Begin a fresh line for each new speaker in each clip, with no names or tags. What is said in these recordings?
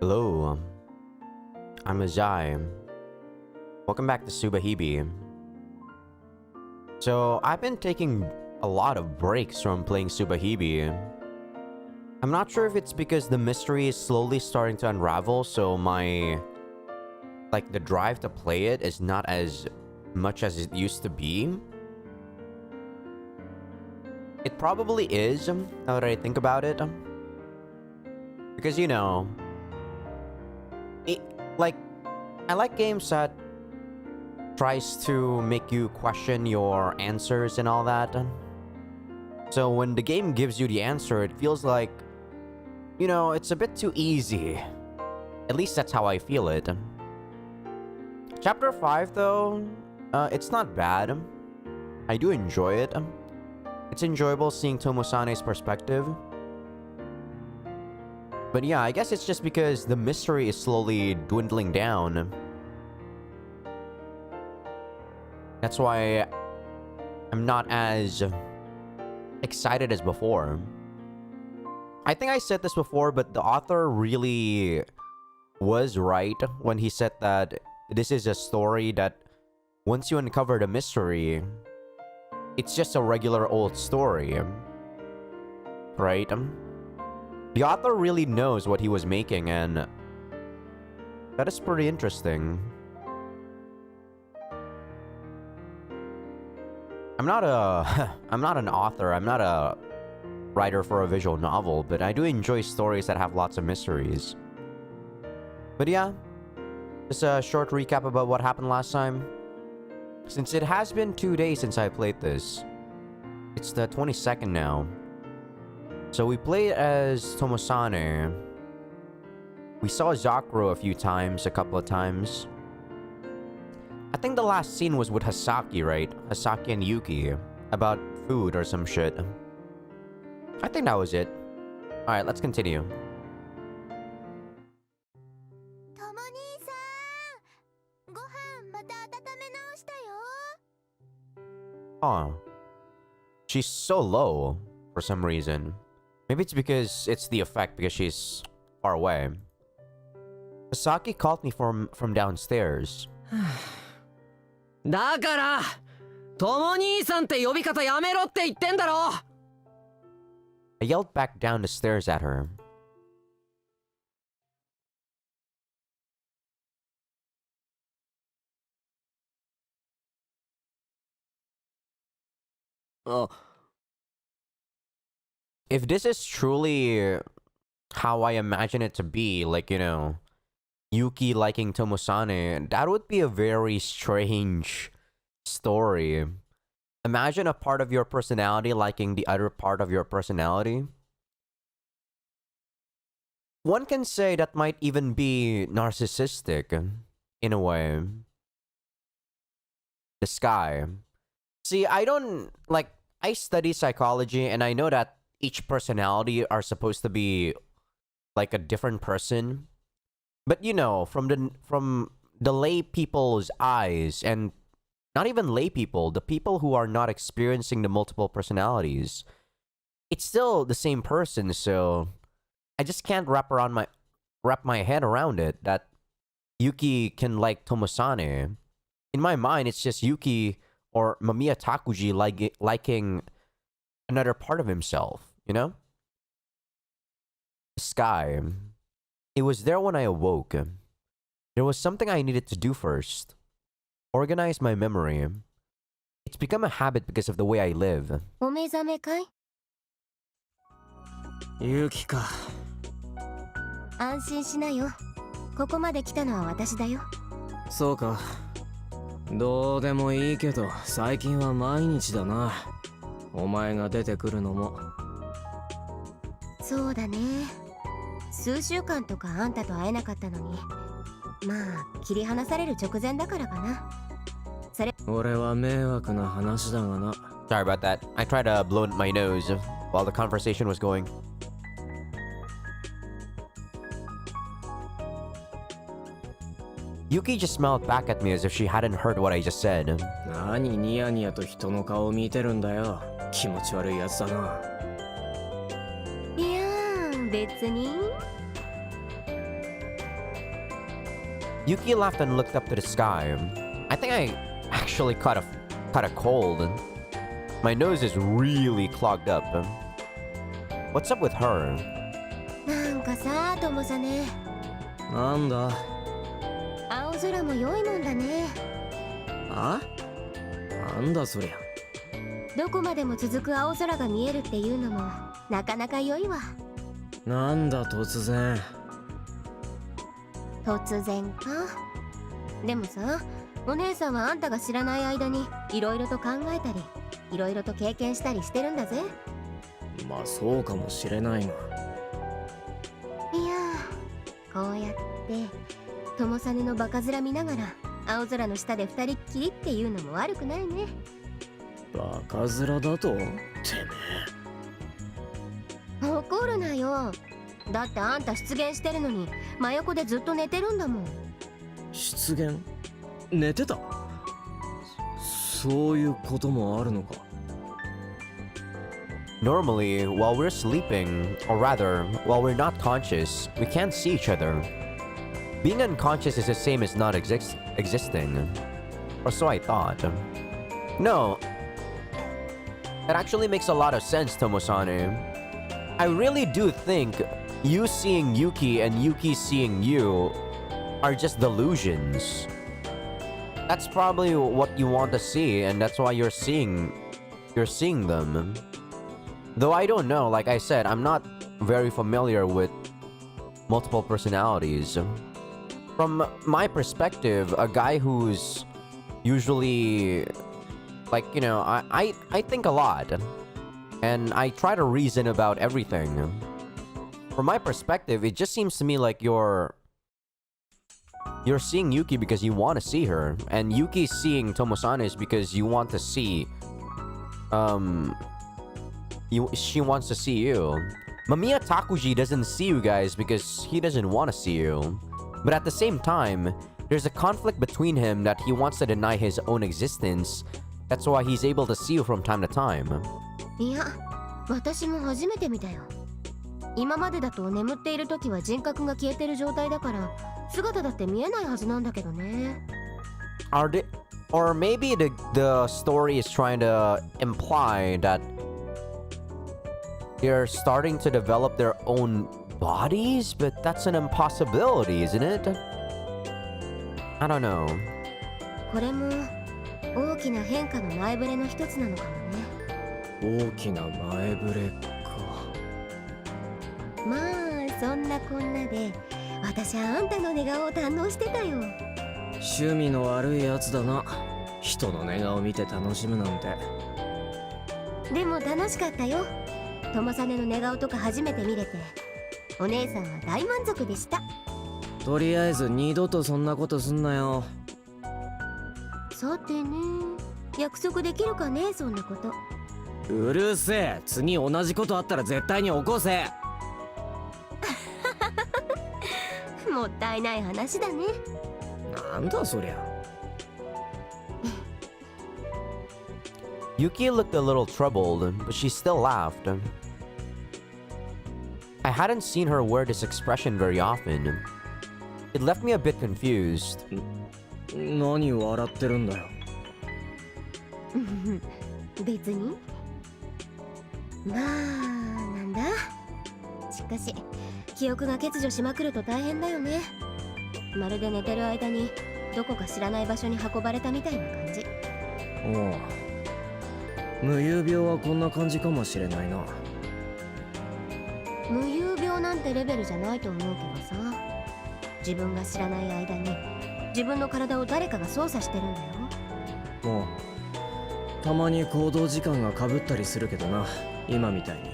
Hello, I'm Azai. Welcome back to Subahibi. So, I've been taking a lot of breaks from playing Subahibi. I'm not sure if it's because the mystery is slowly starting to unravel, so the drive to play it is not as much as it used to be. It probably is, now that I think about it. Because, I like games that tries to make you question your answers and all that. So when the game gives you the answer, it feels like, it's a bit too easy. At least that's how I feel it. Chapter 5, though, it's not bad. I do enjoy it. It's enjoyable seeing Tomosane's perspective. But yeah, I guess it's just because the mystery is slowly dwindling down. That's why I'm not as excited as before. I think I said this before, but the author really was right when he said that this is a story that once you uncover the mystery, it's just a regular old story. Right? The author really knows what he was making, and that is pretty interesting. I'm not an author, I'm not a writer for a visual novel, but I do enjoy stories that have lots of mysteries. But yeah, just a short recap about what happened last time. Since it has been 2 days since I played this, it's the 22nd now. So we played as Tomosane. We saw Zakuro a couple of times. I think the last scene was with Hasaki, right? Hasaki and Yuki. About food or some shit. I think that was it. Alright, let's continue. Oh. She's so low for some reason. Maybe it's because it's the effect because she's far away. Hasaki called me from downstairs.
だから、とも兄さんって呼び方やめろって言ってんだろ。
I yelled back down the stairs at her. If this is truly how I imagine it to be, like, Yuki liking Tomosane, that would be a very strange story. Imagine a part of your personality liking the other part of your personality. One can say that might even be narcissistic, in a way. The sky. See, I study psychology, and I know that each personality are supposed to be like a different person. But from the lay people's eyes, and not even lay people, the people who are not experiencing the multiple personalities, it's still the same person. So I just can't wrap my head around it that Yuki can like Tomosane. In my mind, it's just Yuki or Mamiya Takuji liking another part of himself, The sky. It was there when I awoke. There was something I needed to do first. Organize my memory. It's become a habit because of the way I live.
お目覚めかい？
ユキか。
安心しなよ。ここまで来たのは私だよ。
そうか。どうでもいいけど、最近は毎日だな。お前が出てくるのも。
そうだね。数週間とかあんたと会えなかったのに、まあ切り離される直前だからかな。それ。
俺は迷惑な話だがな。
Sorry about that. I tried to blow my nose while the conversation was going. Yuki just smiled back at me as if she hadn't heard what I just said.
何ニヤニヤと人の顔を見てるんだよ。気持ち悪いやつだな。
いやー、別に。
Yuki laughed and looked up to the sky. I think I actually caught a cold. My nose is really clogged up. What's up with her?
なんかさ、ともさね、
なんだ
青空も良いもんだね。
あなんだそりゃ。
どこまでも続く青空が見えるっていうのもなかなか良いわ。
なんだ突然。
突然か。でもさ、お姉さんはあんたが知らない間にいろいろと考えたり、いろいろと経験したりしてるんだぜ。
まあそうかもしれないが。
いやー、こうやって友さねのバカ面見ながら青空の下で二人っきりっていうのも悪くないね。
バカ面だとてめ
怒るなよ。だってあんた出現してるのに真横でずっと寝てるんだもん。
出現寝てたそういうこともあるのか。
Normally, while we're sleeping, or rather, while we're not conscious, we can't see each other. Being unconscious is the same as not existing. Or so I thought. No. That actually makes a lot of sense, Tomosane. I really do think you seeing Yuki and Yuki seeing you are just delusions. That's probably what you want to see, and that's why you're seeing them. Though I don't know, like I said, I'm not very familiar with multiple personalities. From my perspective, a guy who's usually like, you know, I think a lot and I try to reason about everything. From my perspective, it just seems to me like you're seeing Yuki because you want to see her, and Yuki's seeing Tomosane is because you want to see she wants to see you. Mamiya Takuji doesn't see you guys because he doesn't want to see you. But at the same time, there's a conflict between him that he wants to deny his own existence. That's why he's able to see you from time to time.
いや、私も初めて見たよ。今までだと眠っている時は人格が消えてる状態だから姿だって見えないはずなんだけどね。
Or maybe the story is trying to imply that they're starting to develop their own bodies, but that's an impossibility, isn't it? I don't know.
これも大きな変化の前触れの一つなのかもね。
大きな前触れか。
まあそんなこんなで私はあんたの寝顔を堪能してたよ。
趣味の悪いやつだな。人の寝顔見て楽しむなんて。
でも楽しかったよ。友さねの寝顔とか初めて見れてお姉さんは大満足でした。
とりあえず二度とそんなことすんなよ。
さてね、約束できるかね、そんなこと。
うるせえ。次同じことあったら絶対に起こせ。
もったいない話だね。
なんだそりゃ。
Yuki looked a little troubled, but she still laughed. I hadn't seen her wear this expression very often. It left me a bit confused.
何笑ってるんだよ。
別に。まあなんだ。しかし記憶が欠如しまくると大変だよね。まるで寝てる間にどこか知らない場所に運ばれたみたいな感じ。
おう。無遊病はこんな感じかもしれないな。
無遊病なんてレベルじゃないと思うけどさ、自分が知らない間に自分の体を誰かが操作してるんだよ。
もうたまに行動時間がかぶったりするけどな、今みたいに。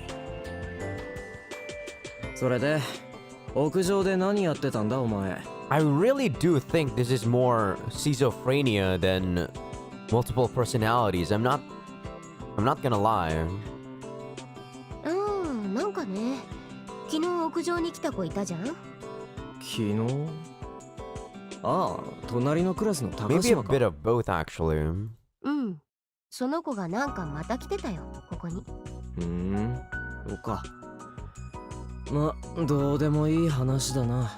それで屋上で何やってたんだお前。
I really do think this is more schizophrenia than multiple personalities. I'm not gonna lie.
なんかね、昨日屋上に来た子いたじゃん。
昨日。ああ、隣のクラスの高
Maybe a
島か。
bit of both, actually.
うん、その子がなんかまた来てたよ、ここに。
そうか。ま、どうでもいい話だな。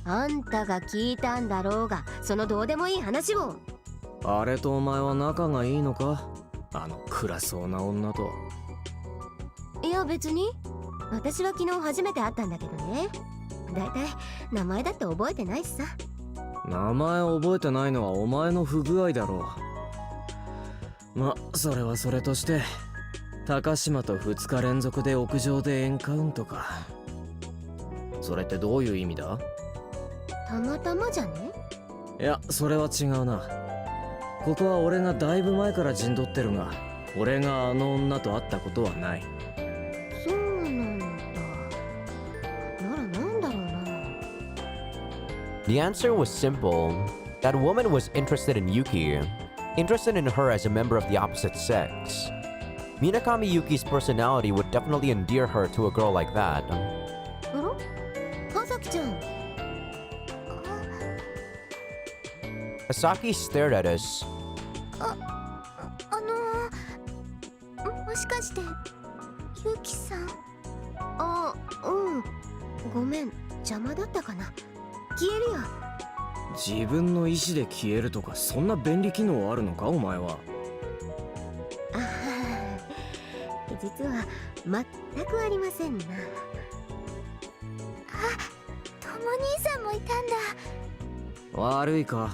あんたが聞いたんだろうが、そのどうでもいい話を。
あれとお前は仲がいいのか？あの暗そうな女と。
いや別に、私は昨日初めて会ったんだけどね。だいたい名前だって覚えてないしさ。
名前覚えてないのはお前の不具合だろう。ま、それはそれとして、高島と2日連続で屋上でエンカウントか。それってどういう意味だ？
たまたまじゃね？
いや、それは違うな。ここは俺がだいぶ前から陣取ってるが、俺があの女と会ったことはない。
そうなんだ。ならなんだろうな。
The answer was simple. That woman was interested in Yuki, interested in her as a member of the opposite sex. Minakami Yuki's personality would definitely endear her to a girl like that.
あら？葉崎ちゃん。
Hasaki stared at us.
もしかしてゆきさん？あ、うん。ごめん、邪魔だったかな。消えるよ。
自分の意思で消えるとか、そんな便利機能あるのかお前は。
あはは、実は全くありませんな。あ、とも兄さんもいたんだ。
悪いか？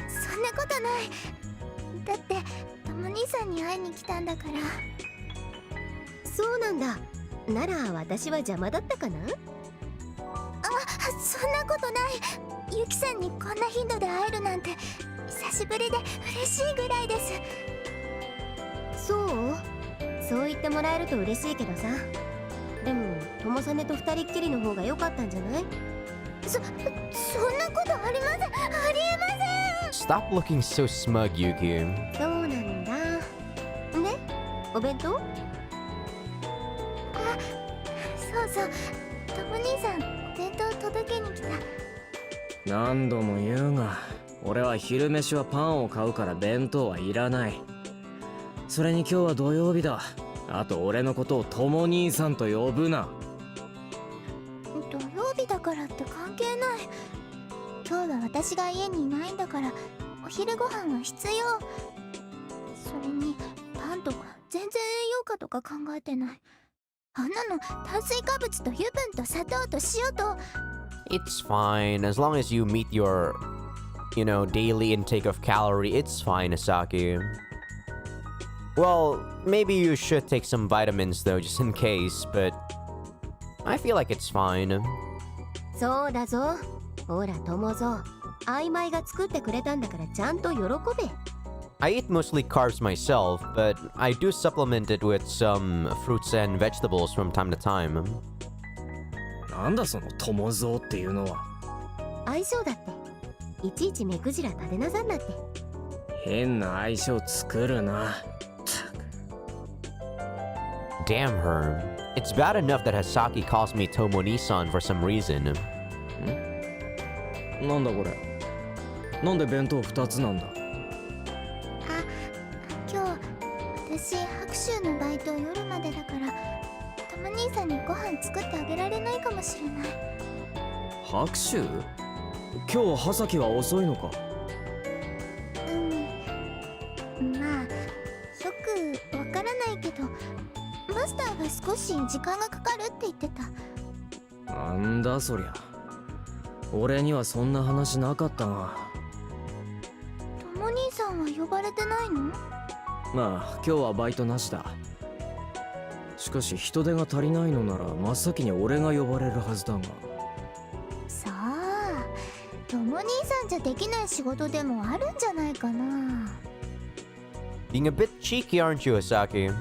そんなことない。だってとも兄さんに会いに来たんだから。そうなんだ。なら私は邪魔だったかな？あ、そんなことない。ゆきさんにこんな頻度で会えるなんて久しぶりで嬉しいぐらいです。そう？そう言ってもらえると嬉しいけどさ。でもともさねと二人っきりの方が良かったんじゃない？そんなことありません。ありえません。
Stop looking so smug, Yuki.
そうなんだ。ね、お弁当？あ、そうそう。とも兄さん、弁当届けに来た。
何度も言うが、俺は昼飯はパンを買うから弁当はいらない。それに今日は土曜日だ。あと俺のことをとも兄さんと呼ぶな。
土曜日だからって関係ない。今日は私が家にいないんだから、お昼ご飯は必要。それにパンとか全然栄養価とか考えてない。あんなの炭水化物と油分と砂糖と塩と。
It's fine as long as you meet your, daily intake of calorie. It's fine, Hasaki. Well, maybe you should take some vitamins though, just in case, but I feel like it's fine.
そうだぞ。ほら友蔵、曖昧が作ってくれたんだからちゃんと喜べ。
I eat mostly carbs myself, but I do supplement it with some fruits and vegetables from time to time.
なんだその友蔵っていうのは。
相性だって。いちいち目くじら立てなさんなって。
変な相性作るな。
Damn her. It's bad enough that Hasaki calls me Tomoni-san for some reason.
なんだこれ。なんで弁当2つなんだ。
あ、今日私白州のバイト夜までだから、たま兄さんにご飯作ってあげられないかもしれない。
白州？今日葉崎は遅いのか？
まあよくわからないけど、マスターが少し時間がかかるって言ってた。
なんだそりゃ。俺にはそんな話なかったが。
とも兄さんは呼ばれてないの？
まあ今日はバイトなしだ。しかし人手が足りないのなら真っ先に俺が呼ばれるはずだが。
さあ、とも兄さんじゃできない仕事でもあるんじゃないかな。
Being a bit cheeky, aren't you, Hasaki?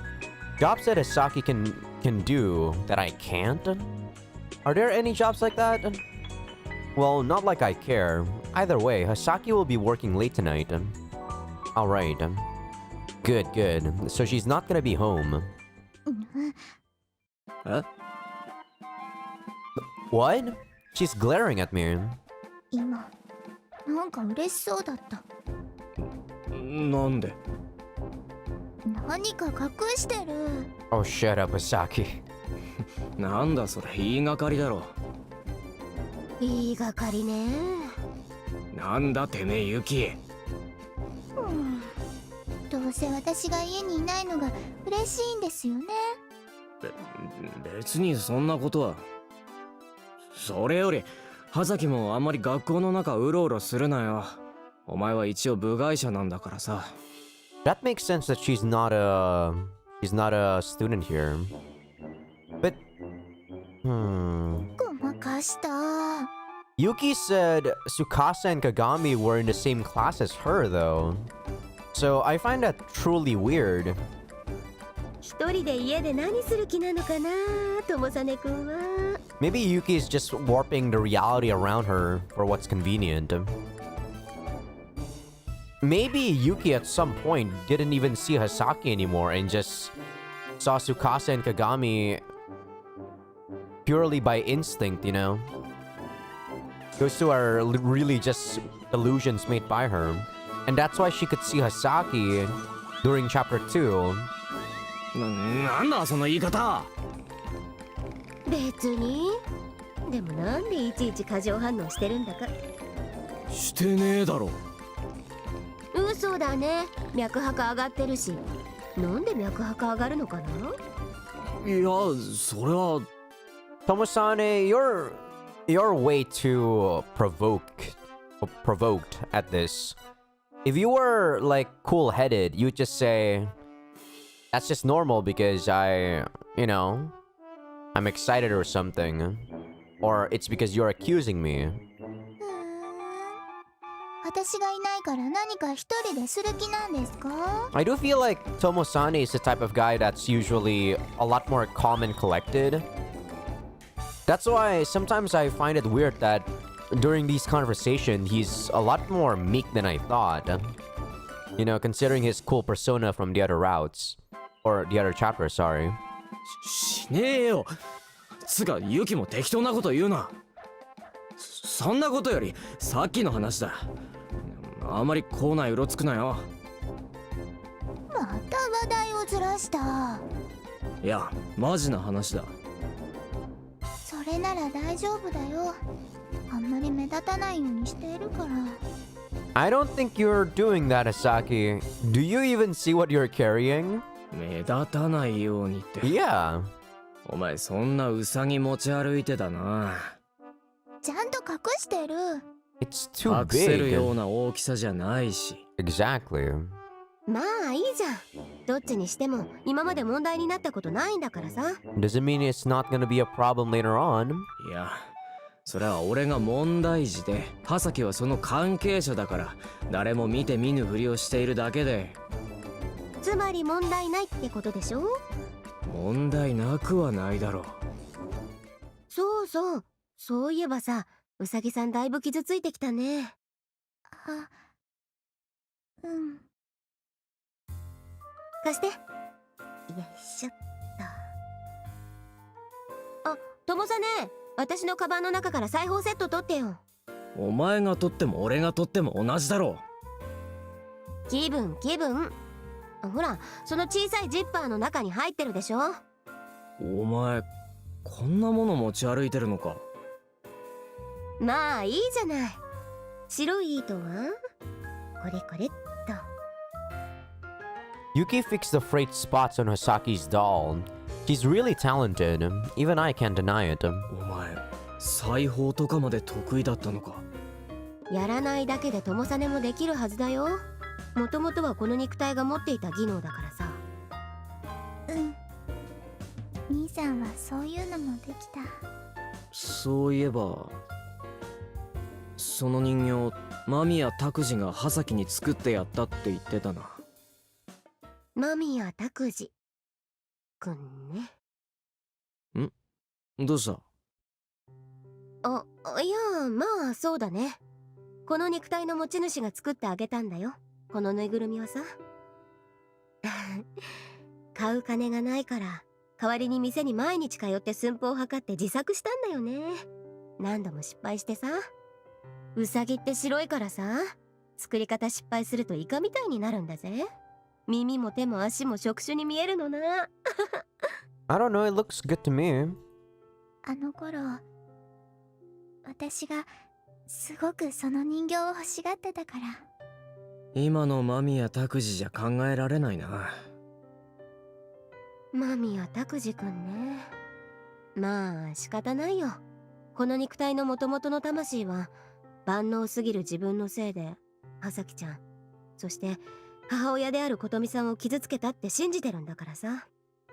Jobs that Hasaki can do that I can't? Are there any jobs like that? Well, not like I care. Either way, Hasaki will be working late tonight. Alright. Good. So she's not gonna be home.
Huh?
What? She's glaring at me.
今なんか嬉しそうだった。
なんで？
何か隠してる。
Oh, shut up, Hasaki.
なんだそれ、言いがかりだろ。
言いがかりね。
なんだてめえユキ。
どうせ私が家にいないのが嬉しいんですよね。
別にそんなことは。それより葉崎もあんまり学校の中うろうろするなよ。お前は一応部外者なんだからさ。
That makes sense that she's not a student here. But,
ごまかした。
Yuki said Tsukasa and Kagami were in the same class as her, though. So I find that truly weird.
一人で家で何する気なのかな、友実くんは。
Maybe Yuki is just warping the reality around her for what's convenient. Maybe Yuki at some point didn't even see Hasaki anymore and just saw Tsukasa and Kagami purely by instinct, you know? Those two are really just illusions made by her. And that's why she could see Hasaki during chapter 2.
なんだその言い方。
別に。でもなんでいちいち過剰反応してるんだか。
してねえだろ。
嘘だね。脈拍上がってるし。なんで脈拍上がるのかな。
いや、それは。
Tomosane, you're way too provoked at this. If you were like cool-headed, you'd just say, that's just normal because I'm excited or something. Or it's because you're accusing me.
私がいないから何か一人でする気なんですか？
I do feel like Tomosane is the type of guy that's usually a lot more calm and collected. That's why sometimes I find it weird that during these conversations, he's a lot more meek than I thought. You know, considering his cool persona from the other routes. Or the other chapter, sorry.
しねえよ。つかユキも適当なこと言うな。そんなことよりさっきの話だ。あまり口内うろつくなよ。
また話題をずらした。
いや、マジな話だ。
それなら大丈夫だよ。あんまり目立たないようにしているから。
I don't think you're doing that, Hasaki. Do you even see what you're carrying?
目立たないようにって。
Yeah.
お前そんなウサギ持ち歩いてたな。
ちゃんと隠してる。
It's too
隠せる
big.
ような大きさじゃないし。
Exactly.
まあいいじゃん。どっちにしても今まで問題になったことないんだからさ。
Doesn't mean it's not gonna be a problem later on.
いや、それは俺が問題児で、葉崎はその関係者だから、誰も見て見ぬふりをしているだけで。
つまり問題ないってことでしょ？
問題なくはないだろう。
そうそう。そういえばさ、うさぎさんだいぶ傷ついてきたね。
あ、うん。
貸して。よいしょっと。あ、友さね、私のカバンの中から裁縫セット取ってよ。
お前が取っても俺が取っても同じだろ
う。気分。ほら、その小さいジッパーの中に入ってるでしょ。
お前、こんなもの持ち歩いてるのか。
まあいいじゃない。白い糸はこれっと。
Yuki fixed the frayed spots on Hasaki's doll. She's really talented. Even I can't deny it.
お前、裁縫とかまで得意だったのか。
やらないだけで友さねもできるはずだよ。もともとはこの肉体が持っていた技能だからさ。
うん。兄さんはそういうのもできた。
そういえば、その人形、間宮拓司が葉崎に作ってやったって言ってたな。
間宮拓司くんね。
どうした？
いや、まあそうだね。この肉体の持ち主が作ってあげたんだよ。このぬいぐるみはさ。買う金がないから代わりに店に毎日通って寸法を測って自作したんだよね。何度も失敗してさ。ウサギって白いからさ、作り方失敗するとイカみたいになるんだぜ。耳も手も足も触手に見えるのな。
I don't know, it looks good to me.
あの頃、私がすごくその人形を欲しがってたから。
今の間宮拓司じゃ考えられないな。
間宮拓司くんね。まあ仕方ないよ。この肉体の元々の魂は万能すぎる自分のせいで葉咲ちゃん、そして母親である琴美さんを傷つけたって信じてるんだからさ。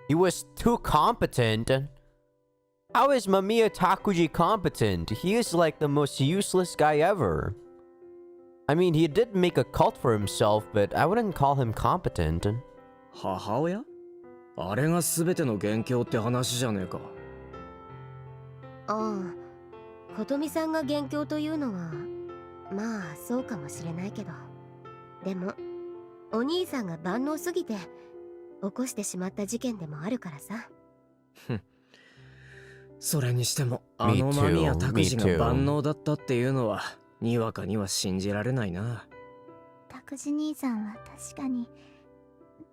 He was too competent. How is Mamiya Takuji competent? He is like the most useless guy ever. I mean, he did make a cult for himself, but I wouldn't call him competent.
母親？あれが全ての元凶って話じゃねえか。
ああ、琴美さんが元凶というのはまあそうかもしれないけど、でもお兄さんが万能すぎて起こしてしまった事件でもあるからさ。
それにしてもあの間宮拓司が万能だったっていうのはにわかには信じられないな。
拓司兄さんは確かに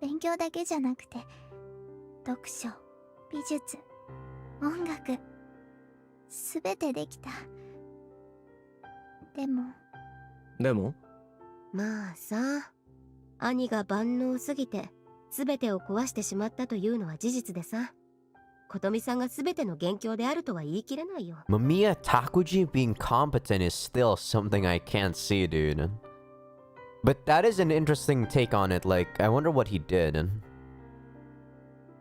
勉強だけじゃなくて読書、美術、音楽、すべてできた。でも
まあさ、兄が万能すぎて全てを壊してしまったというのは事実でさ、琴美さんが全ての元凶であるとは言い切れないよ。
Mamiya Takuji being competent is still something I can't see, dude. But that is an interesting take on it. Like, I wonder what he did.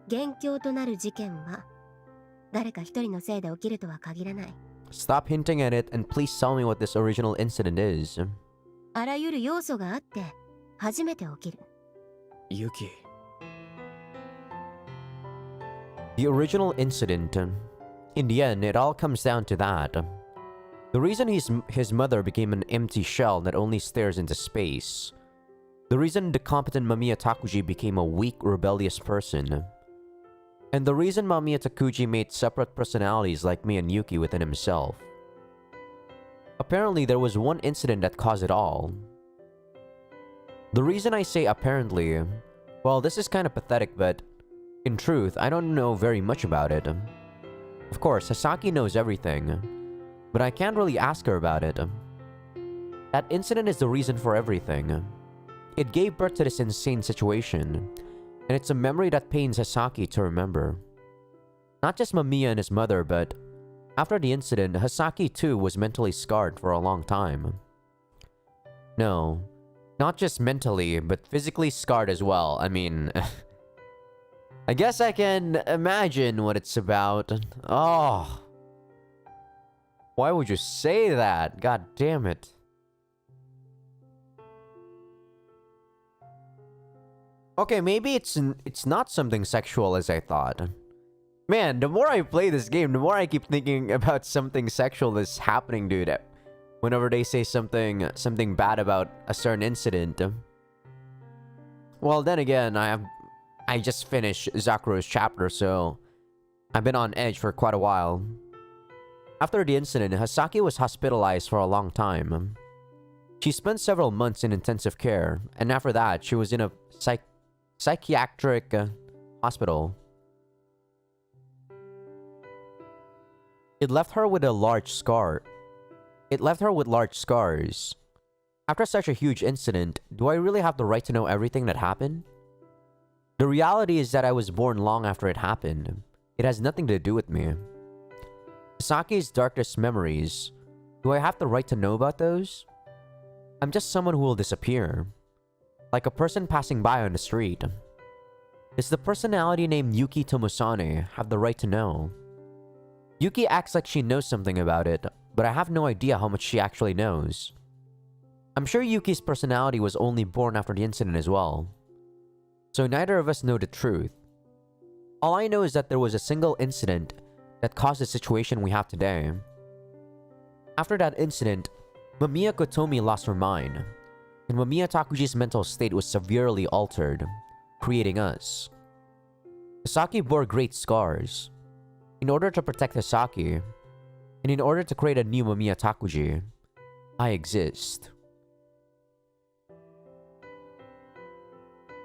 元凶となる事件は誰か一人のせいで起きるとは限らない。
Stop hinting at it and please tell me what this original incident is.
あらゆる要素があって初めて起きる。
ユキ。
The original incident. In the end, it all comes down to that. The reason his mother became an empty shell that only stares into space. The reason the competent Mamiya Takuji became a weak, rebellious person. And the reason Mamiya Takuji made separate personalities like me and Yuki within himself. Apparently, there was one incident that caused it all. The reason I say apparently, well, this is kind of pathetic, but in truth, I don't know very much about it. Of course, Hasaki knows everything, but I can't really ask her about it. That incident is the reason for everything. It gave birth to this insane situation, and it's a memory that pains Hasaki to remember. Not just Mamiya and his mother, but after the incident, Hasaki too was mentally scarred for a long time. No, not just mentally, but physically scarred as well. I mean, I guess I can imagine what it's about. Oh, why would you say that? God damn it. Okay, maybe it's not something sexual as I thought. Man, the more I play this game, the more I keep thinking about something sexual that's happening, dude. Whenever they say something bad about a certain incident. Well, then again, I just finished Zakuro's chapter, so I've been on edge for quite a while. After the incident, Hasaki was hospitalized for a long time. She spent several months in intensive care, and after that, she was in a psychiatric hospital. It left her with large scars. After such a huge incident, do I really have the right to know everything that happened? The reality is that I was born long after it happened. It has nothing to do with me. Saki's darkest memories. Do I have the right to know about those? I'm just someone who will disappear. Like a person passing by on the street. Does the personality named Yuki Tomosane have the right to know? Yuki acts like she knows something about it, but I have no idea how much she actually knows. I'm sure Yuki's personality was only born after the incident as well. So neither of us know the truth. All I know is that there was a single incident that caused the situation we have today. After that incident, Mamiya Kotomi lost her mind, and Mamiya Takuji's mental state was severely altered, creating us. Hasaki bore great scars. In order to protect Hasaki, and in order to create a new Mamiya Takuji, I exist.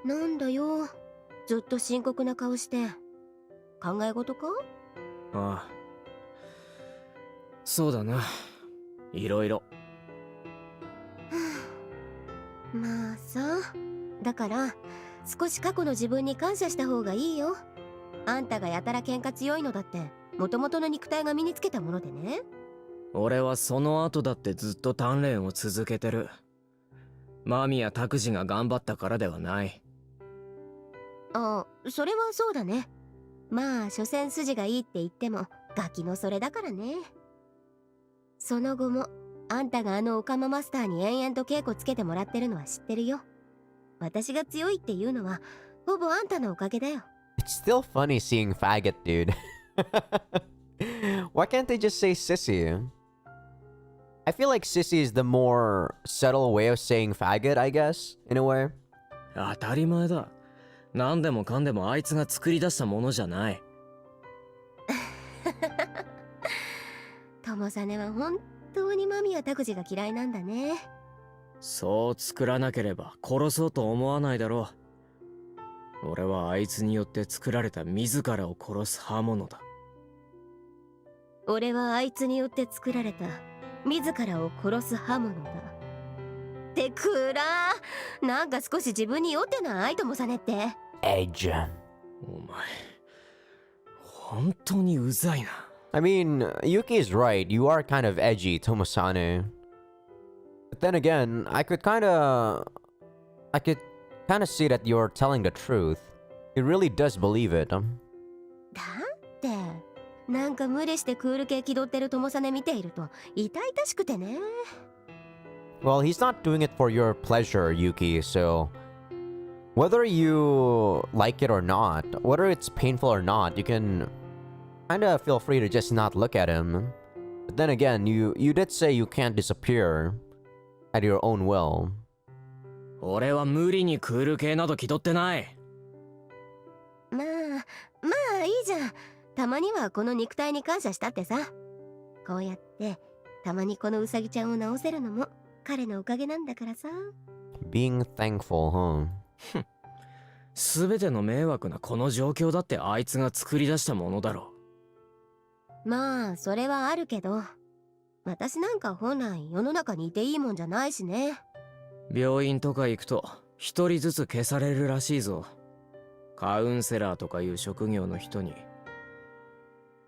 なんだよ、ずっと深刻な顔して。考え事か？
ああ、そうだな。いろいろ。
まあさ、だから少し過去の自分に感謝した方がいいよ。あんたがやたら喧嘩強いのだって元々の肉体が身につけたものでね。
俺はその後だってずっと鍛錬を続けてる。間宮拓司が頑張ったからではない。
あ、それはそうだね。まあ所詮筋がいいって言ってもガキのそれだからね。その後もあんたがあのオカママスターに延々と稽古つけてもらってるのは知ってるよ。私が強いっていうのはほぼあんたのおかげだよ。
It's still funny seeing faggot, dude. Why can't they just say sissy? I feel like sissy is the more subtle way of saying faggot, I guess, in a way.
当たり前だ。何でもかんでもあいつが作り出したものじゃない。
友実は本当に間宮拓司が嫌いなんだね。
そう作らなければ殺そうと思わないだろう。俺はあいつによって作られた自らを殺す刃物だ。
俺はあいつによって作られた自らを殺す刃物だ。ってくらー、なんか少し自分に酔ってない友実って。
Edge.
お前本当にうざいな。
I mean, Yuki is right. You are kind of edgy, Tomosane. But then again, I could kind of see that you're telling the truth. He really does believe it.
だってなんか無理してクール系気取ってる友実見ていると痛々しくてね。
Well, he's not doing it for your pleasure, Yuki, so whether you like it or not, whether it's painful or not, you can kind of feel free to just not look at him. But then again, you did say you can't disappear at your own will.
俺は無理にクール系など気取ってない。
まあいいじゃん。たまにはこの肉体に感謝したってさ。こうやってたまにこのウサギちゃんを直せるのも彼のおかげなんだからさ。
Being thankful, huh?
全ての迷惑なこの状況だってあいつが作り出したものだろ
う。まあそれはあるけど、私なんか本来世の中にいていいもんじゃないしね。
病院とか行くと一人ずつ消されるらしいぞ。カウンセラーとかいう職業の人に。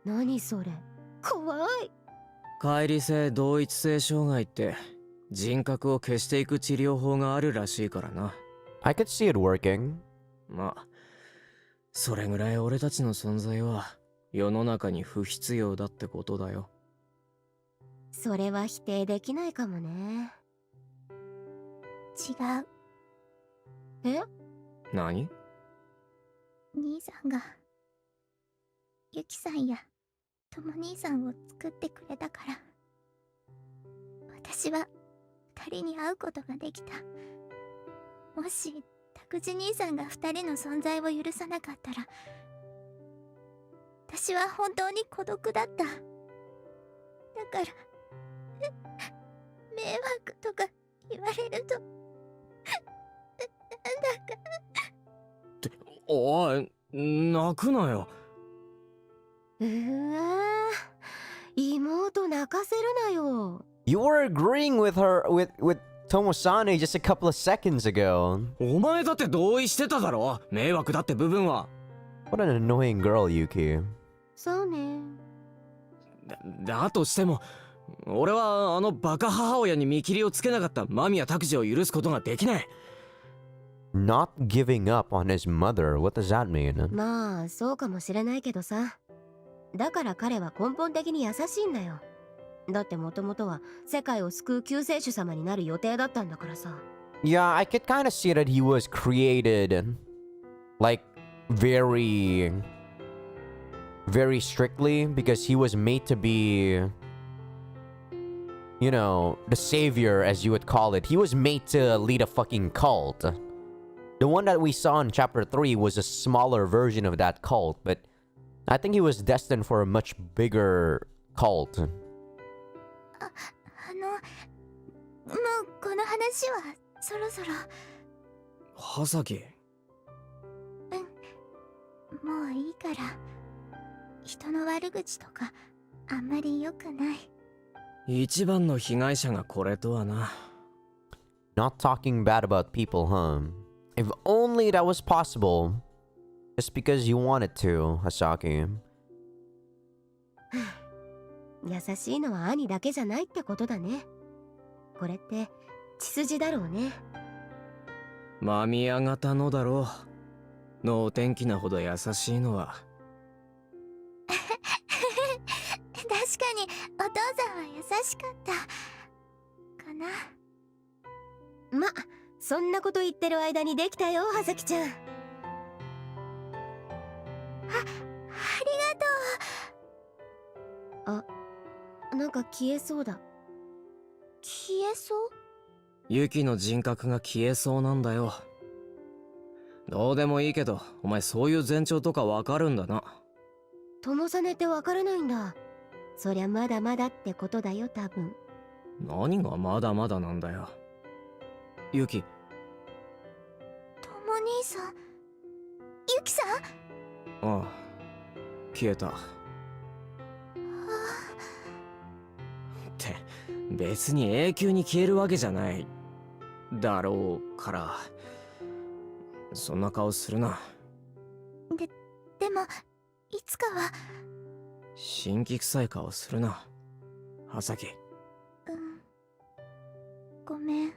何それ、怖い。
乖離性同一性障害って人格を消していく治療法があるらしいからな。
I could see it working.
まあそれぐらい俺たちの存在は世の中に不必要だってことだよ。
それは否定できないかもね。
違う。
え？
何？
兄さんがユキさんやトモ兄さんを作ってくれたから、私は二人に会うことができた。もし拓司兄さんが二人の存在を許さなかったら、私は本当に孤独だった。だから迷惑とか言われると
って、おい、泣くなよ。
うわー、妹泣かせるなよ。
You were agreeing with her, with Tomosane just a couple of seconds ago.
お前だって同意してただろ。迷惑だって部分は。
What an annoying girl, Yuki.
そうね。
だとしても俺はあのバカ母親に見切りをつけなかった間宮拓司を許すことができない。
Not giving up on his mother, what does that mean?
まあそうかもしれないけどさ。だから彼は根本的に優しいんだよ。だってもともとは世界を救う救世主様になる予定だったんだからさ。
Yeah, I could kind of see that he was created like very strictly because he was made to be, you know, the savior, as you would call it. He was made to lead a fucking cult. The one that we saw in chapter 3 was a smaller version of that cult, but I think he was destined for a much bigger cult.
もうこの話はそろそろ。
葉崎。
もういいから。人の悪口とかあんまり良くない。
一番の被害者がこれとはな。
Not talking bad about people, huh? If only that was possible. Just because you wanted to, Hasaki.
優しいのは兄だけじゃないってことだね。これって血筋だろうね。
間宮型のだろう。能天気なほど優しいのは。
確かにお父さんは優しかったかな。
ま、そんなこと言ってる間にできたよ、葉月ちゃん。
ありがとう。
あ、なんか消えそうだ。
消えそう？
ユキの人格が消えそうなんだよ。どうでもいいけど、お前そういう前兆とかわかるんだな。
友さねってわからないんだ。そりゃまだまだってことだよ、多分。
何がまだまだなんだよ。ユキ。
とも兄さん、ユキさん？
ああ、消えた。って別に永久に消えるわけじゃないだろうから、そんな顔するな。
でもいつかは。
新規臭い顔するな、ハサキ。
ごめん。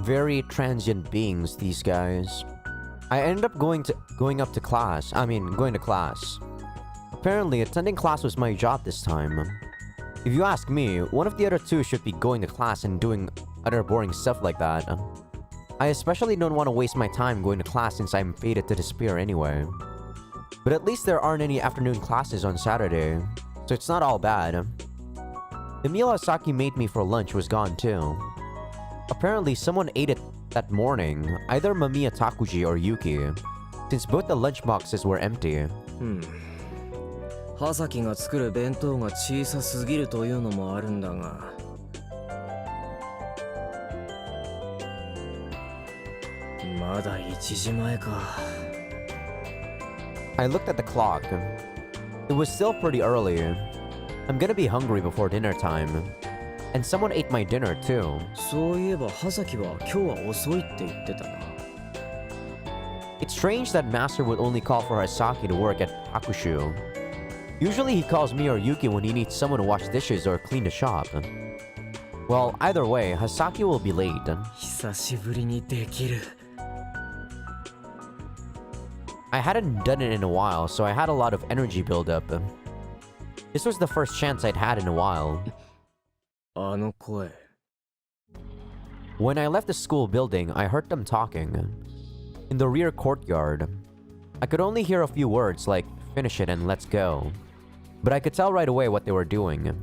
Very transient beings, these guys. I ended up going to class. Going to class. Apparently, attending class was my job this time. If you ask me, one of the other two should be going to class and doing other boring stuff like that. I especially don't want to waste my time going to class since I'm fated to disappear anyway. But at least there aren't any afternoon classes on Saturday, so it's not all bad. The meal Hasaki made me for lunch was gone too. Apparently, someone ate it that morning, either Mamiya Takuji or Yuki, since both the lunch boxes were empty.
ハサキが作る弁当が小さすぎるというのもあるんだが、まだ1時前か。
I looked at the clock. It was still pretty early. I'm gonna be hungry before dinner time. And someone ate my dinner too.
そういえばハサキは今日は遅いって言ってたな。
It's strange that Master would only call for Hasaki to work at Hakushu. Usually he calls me or Yuki when he needs someone to wash dishes or clean the shop. Well, either way, Hasaki will be late.
久しぶりにできる。
I hadn't done it in a while, so I had a lot of energy buildup. This was the first chance I'd had in a while.
あの声。
When I left the school building, I heard them talking. In the rear courtyard. I could only hear a few words like, finish it and let's go. But I could tell right away what they were doing.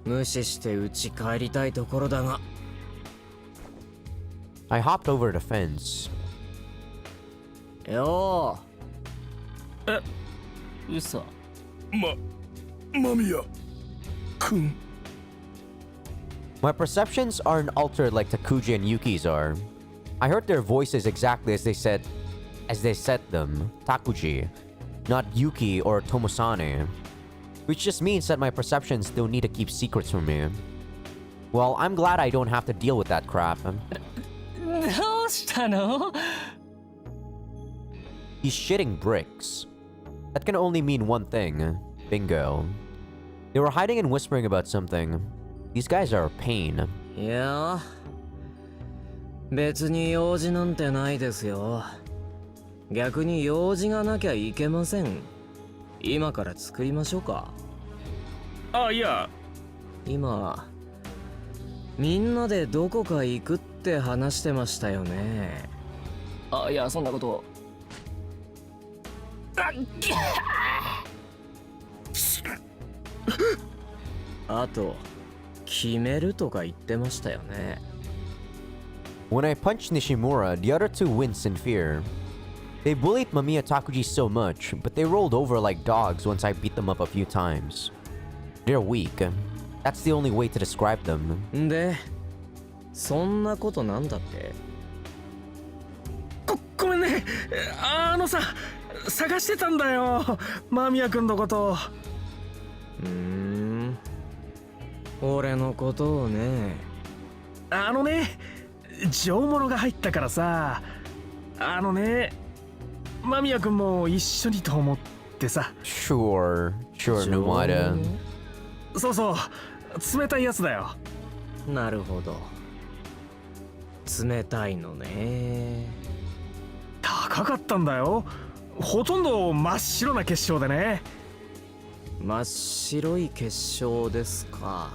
無視して家帰りたいところだが。
I hopped over the fence.
よ
え、嘘。マミヤ君。
My perceptions aren't altered like Takuji and Yuki's are. I heard their voices exactly as they said them, Takuji, not Yuki or Tomosane. Which just means that my perceptions don't need to keep secrets from me. Well, I'm glad I don't have to deal with that crap.
どうしたの？
He's shitting bricks. That can only mean one thing. Bingo. They were hiding and whispering about something. These guys are a pain.
いや、別に用事なんてないですよ。逆に用事がなきゃいけません。今から作りましょうか。
あ、いや。
今、みんなでどこか行くって話してましたよね。
あ、いや、そんなこと。
あと、決めるとか言ってましたよね。
When I punched Nishimura, the other two winced in fear. They bullied Mamiya Takuji so much, but they rolled over like dogs once I beat them up a few times. They're weak. That's the only way to describe them.
で、そんなことなんだって？
ごめんね。さ、探してたんだよ、間宮君のこと。
俺のことをね。
上物が入ったからさ、間宮君も一緒にと思ってさ。
Sure, Numada.
そうそう、冷たいやつだよ。
なるほど。冷たいのね。
高かったんだよ。ほとんど真っ白な結晶でね。
真っ白い結晶ですか。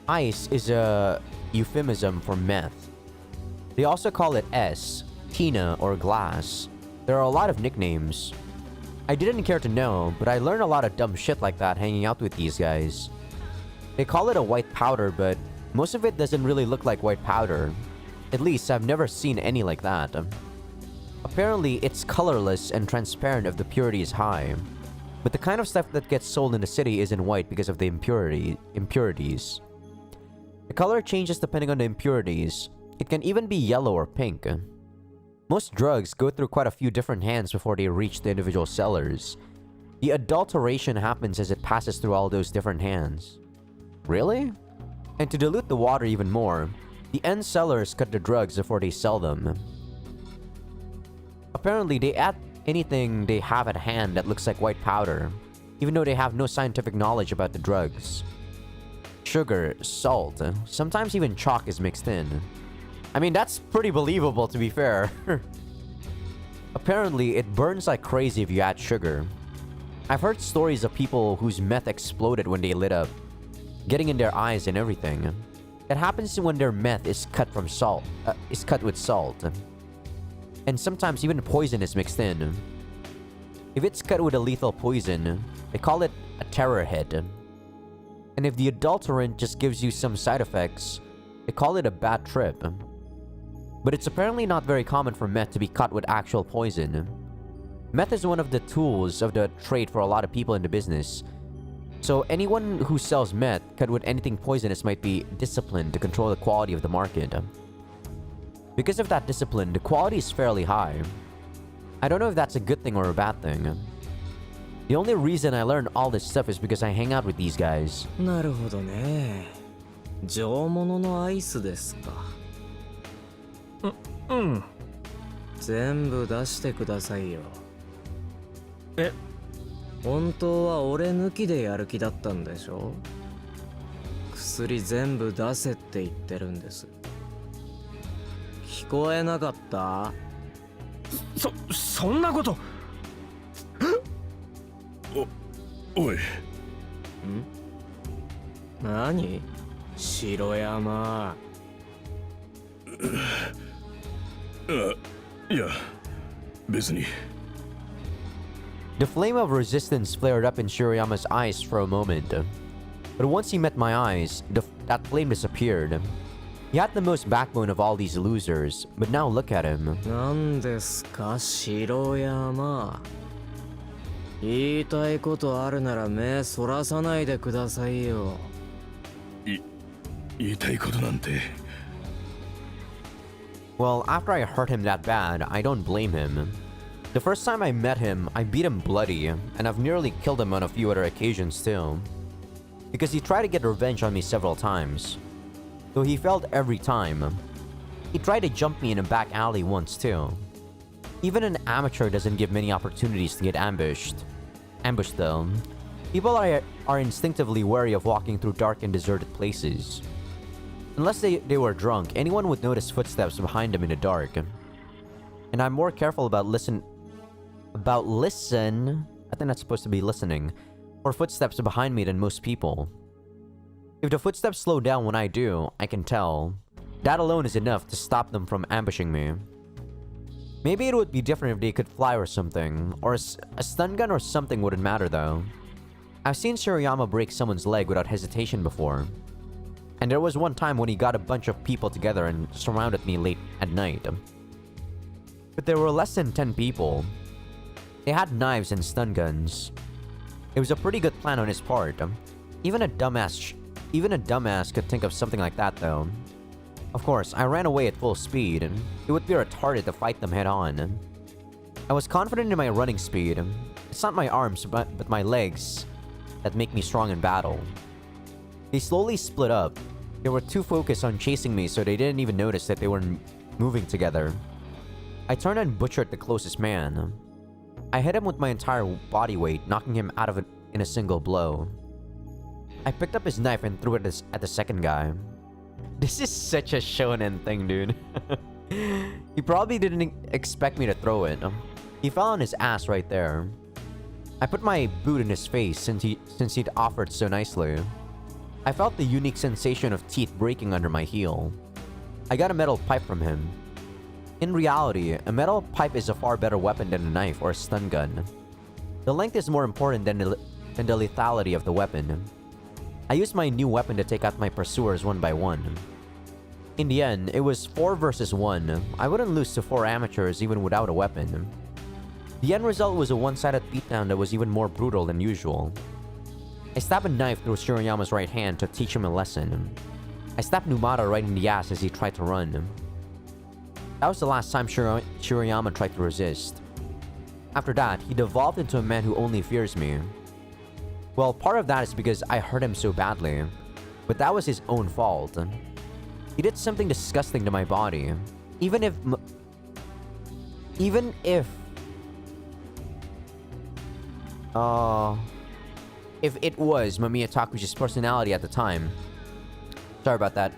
Ice is a euphemism for meth. They also call it S, Tina, or glass. There are a lot of nicknames. I didn't care to know, but I learned a lot of dumb shit like that hanging out with these guys. They call it a white powder, but most of it doesn't really look like white powder. At least I've never seen any like that. Apparently, it's colorless and transparent if the purity is high. But the kind of stuff that gets sold in the city isn't white because of the impurities. The color changes depending on the impurities. It can even be yellow or pink. Most drugs go through quite a few different hands before they reach the individual sellers. The adulteration happens as it passes through all those different hands. Really? And to dilute the water even more, the end sellers cut the drugs before they sell them. Apparently, they add anything they have at hand that looks like white powder, even though they have no scientific knowledge about the drugs. Sugar, salt, sometimes even chalk is mixed in. I mean, that's pretty believable, to be fair. Apparently, it burns like crazy if you add sugar. I've heard stories of people whose meth exploded when they lit up, getting in their eyes and everything. It happens when their meth is cut with salt. And sometimes even poison is mixed in. If it's cut with a lethal poison, they call it a terror hit. And if the adulterant just gives you some side effects, they call it a bad trip. But it's apparently not very common for meth to be cut with actual poison. Meth is one of the tools of the trade for a lot of people in the business. So anyone who sells meth cut with anything poisonous might be disciplined to control the quality of the market. Because of that discipline, the quality is fairly high. I don't know if that's a good thing or a bad thing. The only reason I learned all this stuff is because I hang out with these guys.
なるほどね。上物のアイスですか。全部出してくださいよ。
え？
本当は俺抜きでやる気だったんでしょ？薬全部出せって言ってるんです。聞こえなかった？
そんなこと。おい。
何？城山。
いや、別に。
The flame of resistance flared up in Shiroyama's eyes for a moment. But once he met my eyes, that flame disappeared. He had the most backbone of all these losers, but now look at him.
何ですか、城山。言いたいことあるなら目そらさないでくださいよ。
言いたいことなんて。
Well, after I hurt him that bad, I don't blame him. The first time I met him, I beat him bloody, and I've nearly killed him on a few other occasions too. Because he tried to get revenge on me several times. Though he failed every time. He tried to jump me in a back alley once too. Even an amateur doesn't give many opportunities to get ambushed. Ambushed though. People are instinctively wary of walking through dark and deserted places. Unless they were drunk, anyone would notice footsteps behind them in the dark. And I'm more careful about listen, I think that's supposed to be listening, or footsteps behind me than most people. If the footsteps slow down when I do, I can tell. That alone is enough to stop them from ambushing me. Maybe it would be different if they could fly or something, or a stun gun or something wouldn't matter though. I've seen Shiroyama break someone's leg without hesitation before. And there was one time when he got a bunch of people together and surrounded me late at night. But there were less than 10 people. They had knives and stun guns. It was a pretty good plan on his part. Even a dumbass could think of something like that though. Of course, I ran away at full speed. It would be retarded to fight them head on. I was confident in my running speed. It's not my arms, but my legs that make me strong in battle. They slowly split up. They were too focused on chasing me, so they didn't even notice that they were moving together. I turned and butchered the closest man. I hit him with my entire body weight, knocking him out of it in a single blow. I picked up his knife and threw it at the second guy. This is such a shonen thing, dude. He probably didn't expect me to throw it. He fell on his ass right there. I put my boot in his face since he'd offered so nicely. I felt the unique sensation of teeth breaking under my heel. I got a metal pipe from him. In reality, a metal pipe is a far better weapon than a knife or a stun gun. The length is more important than the lethality of the weapon. I used my new weapon to take out my pursuers one by one. In the end, it was 4 versus 1. I wouldn't lose to 4 amateurs even without a weapon. The end result was a one-sided beatdown that was even more brutal than usual. I stabbed a knife through Shirayama's right hand to teach him a lesson. I stabbed Numata right in the ass as he tried to run. That was the last time Shirayama tried to resist. After that, he devolved into a man who only fears me. Well, part of that is because I hurt him so badly, but that was his own fault. He did something disgusting to my body. Even if it was Mamiya Takuji's personality at the time. Sorry about that.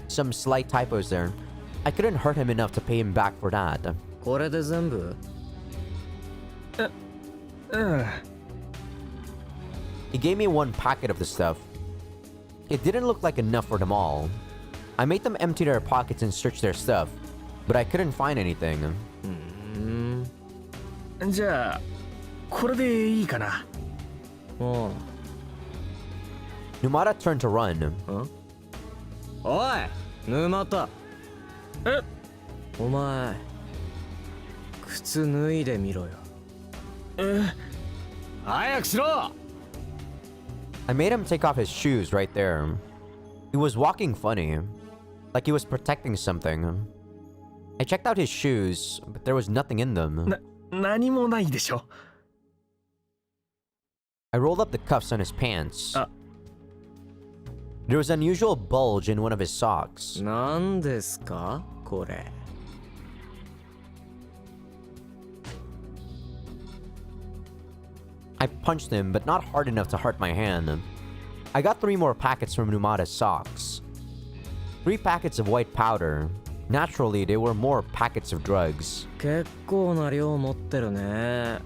Some slight typos there. I couldn't hurt him enough to pay him back for that.
これで全部
He gave me 1 packet of the stuff. It didn't look like enough for them all. I made them empty their pockets and search their stuff, but I couldn't find anything.
じゃあこれでいいかな。
おう
Numata turned to run.
おい沼田
え
お前靴脱いでみろよ早くしろ
I made him take off his shoes right there. He was walking funny, like he was protecting something. I checked out his shoes, but there was nothing in them.
何もないでしょ。
I rolled up the cuffs on his pants.
あ
There was an unusual bulge in one of his socks.
何ですかこれ
I punched him, but not hard enough to hurt my hand. I got 3 more packets from Numata's socks. 3 packets of white powder. Naturally, they were more packets of drugs.
結構な量持ってるね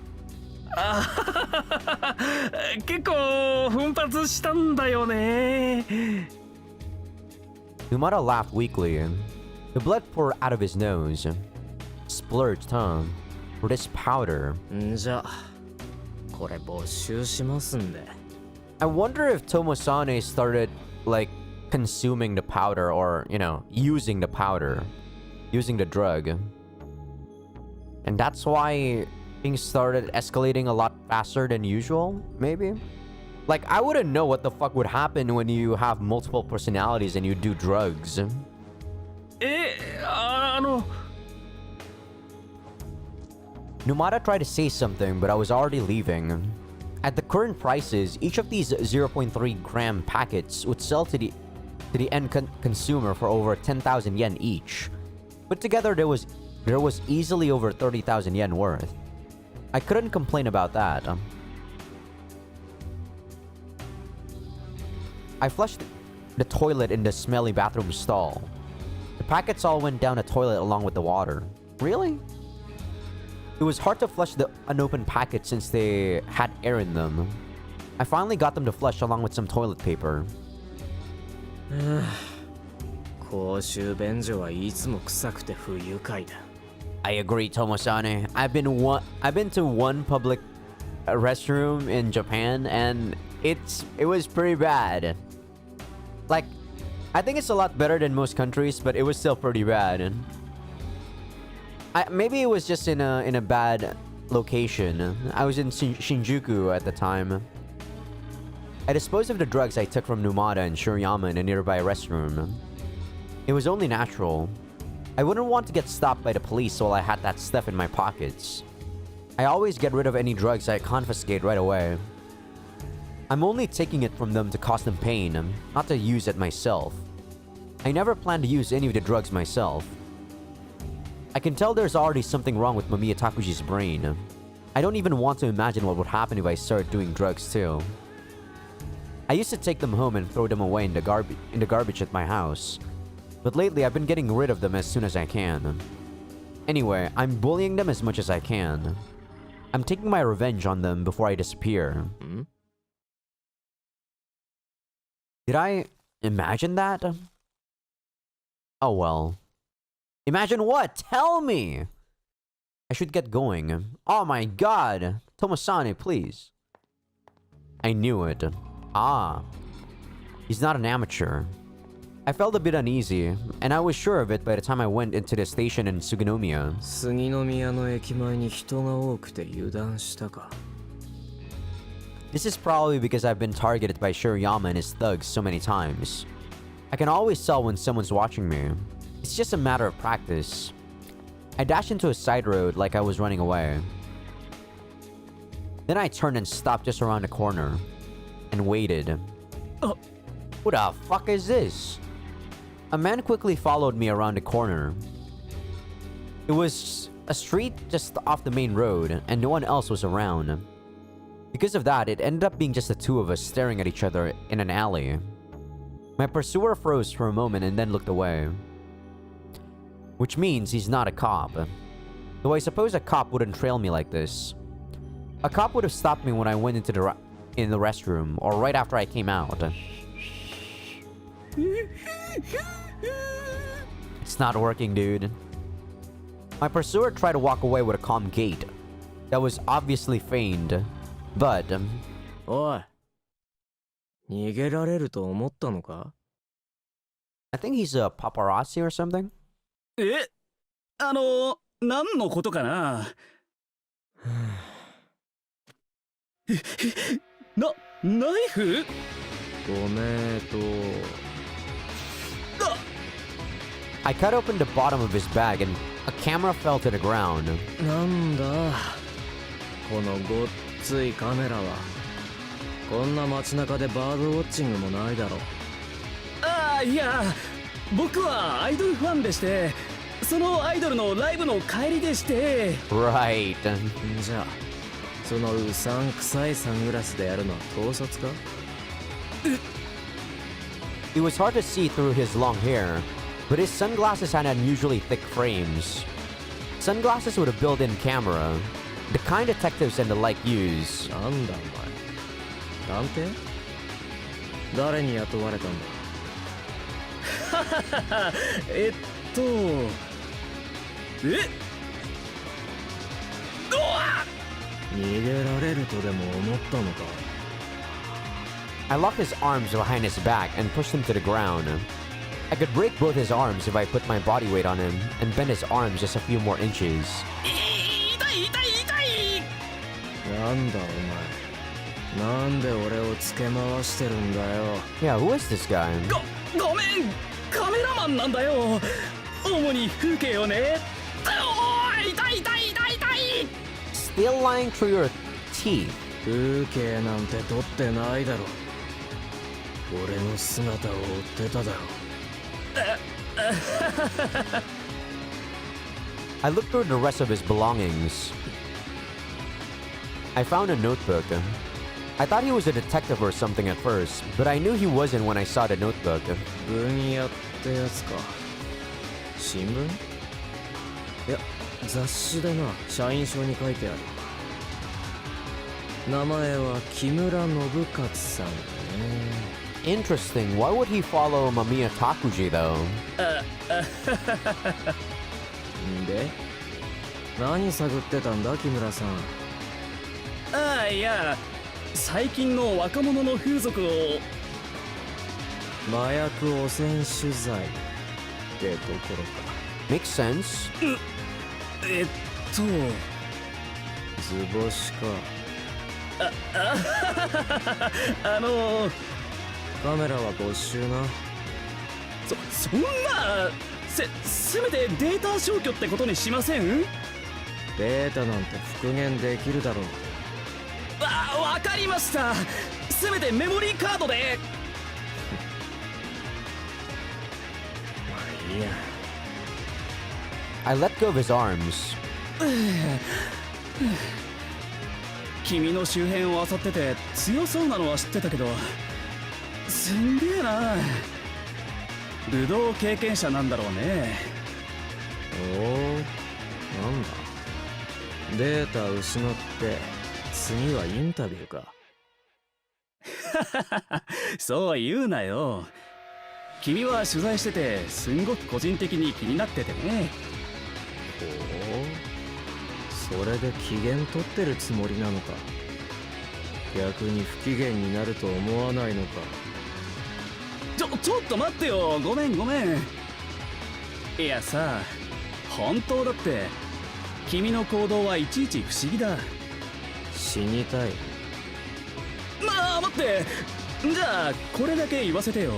結構奮発したんだよね。
Numata laughed weakly. The blood poured out of his nose. Splurged, huh? For this powder.
んじゃこれ没収しますんで
I wonder if Tomosane started, like, consuming the powder or, you know, using the powder. Using the drug. And that's why things started escalating a lot faster than usual, maybe? Like, I wouldn't know what the fuck would happen when you have multiple personalities and you do drugs. Numata tried to say something, but I was already leaving. At the current prices, each of these 0.3 gram packets would sell to the end consumer for over 10,000 yen each. Put together, there was easily over 30,000 yen worth. I couldn't complain about that. I flushed the toilet in the smelly bathroom stall. The packets all went down the toilet along with the water. Really? It was hard to flush the unopened packets since they had air in them. I finally got them to flush along with some toilet paper.
公衆便所はいつも臭くて不愉快だ
I agree, Tomosane. I've been to one public restroom in Japan, and it was pretty bad. Like, I think it's a lot better than most countries, but it was still pretty bad. Maybe it was just in a bad location. I was in Shinjuku at the time. I disposed of the drugs I took from Numata and Shirayama in a nearby restroom. It was only natural. I wouldn't want to get stopped by the police while I had that stuff in my pockets. I always get rid of any drugs I confiscate right away. I'm only taking it from them to cause them pain, not to use it myself. I never plan to use any of the drugs myself. I can tell there's already something wrong with Mamiya Takuji's brain. I don't even want to imagine what would happen if I started doing drugs too. I used to take them home and throw them away in the garbage at my house. But lately I've been getting rid of them as soon as I can. Anyway, I'm bullying them as much as I can. I'm taking my revenge on them before I disappear. Did I imagine that? Oh well. Imagine what? Tell me! I should get going. Oh my god! Tomasane, please. I knew it. Ah. He's not an amateur. I felt a bit uneasy, and I was sure of it by the time I went into the station in Suginomiya.
杉宮の駅前に人が多くて油断したか。
This is probably because I've been targeted by Shirayama and his thugs so many times. I can always tell when someone's watching me. It's just a matter of practice. I dashed into a side road like I was running away. Then I turned and stopped just around the corner. And waited. What the fuck is this? A man quickly followed me around the corner. It was a street just off the main road, and no one else was around. Because of that, it ended up being just the two of us staring at each other in an alley. My pursuer froze for a moment and then looked away. Which means he's not a cop. Though I suppose a cop wouldn't trail me like this. A cop would have stopped me when I went into the restroom, or right after I came out. It's not working, dude. My pursuer tried to walk away with a calm gait. That was obviously feigned, but...
おい。逃げられると思ったのか？
I think he's a paparazzi or something?
何のことかな？ナイフ？
ごめんと。
I cut open the bottom of his bag and a camera fell to the ground.
なんだこのごっついカメラは。こんな街中でバードウォッチングもないだろう。
ああ、いや、僕はアイドルファンでして、そのアイドルのライブの帰りでして。
Right.
じゃあ、そのうさんくさいサングラスでやるのは盗撮か？
It was hard to see through his long hair, but his sunglasses had unusually thick frames. Sunglasses with a built-in camera, the kind detectives and the like use.
なんだお前。探偵？誰に雇われたんだ？逃げられるとでも思ったのか？
I locked his arms behind his back and pushed him to the ground. I could break both his arms if I put my body weight on him and bend his arms just a few more inches.
なんだお前。なんで俺をつけ回してるんだよ。
Yeah, who is this guy?
ごめん、カメラマンなんだよ。主に風景をね。おい、痛い。
Still lying through your teeth.
風景なんて撮ってないだろ。俺の姿を追ってただろ。
I looked through the rest of his belongings. I found a notebook. I thought he was a detective or something at first, but I knew he wasn't when I saw the notebook.
文屋ってやつか。新聞？いや、雑誌だな。社員証に書いてある。名前は木村信勝さんだね。
Interesting. Why would he follow Mamiya Takuji though?
で、何探ってたんだ木村さん。
ああ、いや、最近の若者の風俗を。
麻薬汚染取材ってところか。
Makes sense.
図星か。
カ
メラは没収な。
そんなせめてデータ消去ってことにしません？
データなんて復元できるだろう。
わかりました。せめてメモリーカードで。
まあいいや。
I let go of his arms.
君の周辺を漁ってて強そうなのは知ってたけど、すんげえな。武道経験者なんだろうね。
おお、なんだ。データ失って次はインタビューか。
そう言うなよ。君は取材しててすんごく個人的に気になっててね。
ほう、それで機嫌取ってるつもりなのか。逆に不機嫌になると思わないのか。
ちょっと待ってよ。ごめん。いやさ、本当だって君の行動はいちいち不思議だ。
死にたい。
まあ待って、じゃあこれだけ言わせてよ。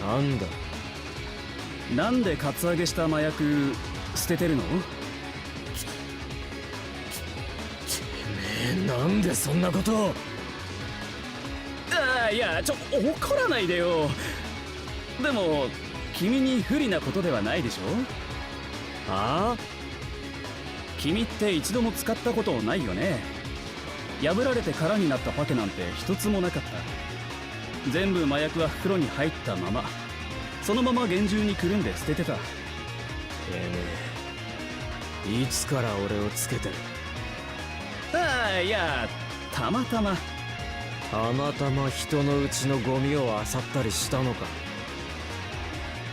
なんだ。
なんでカツアゲした麻薬捨ててるの？
なんでそんなことを。
いや怒らないでよ。でも君に不利なことではないでしょ？
ああ、
君って一度も使ったことないよね。破られて空になったパケなんて一つもなかった。全部麻薬は袋に入ったまま、そのまま厳重にくるんで捨ててた。
いつから俺をつけてる。
いやたまたま
人のうちのゴミを漁ったりしたのか。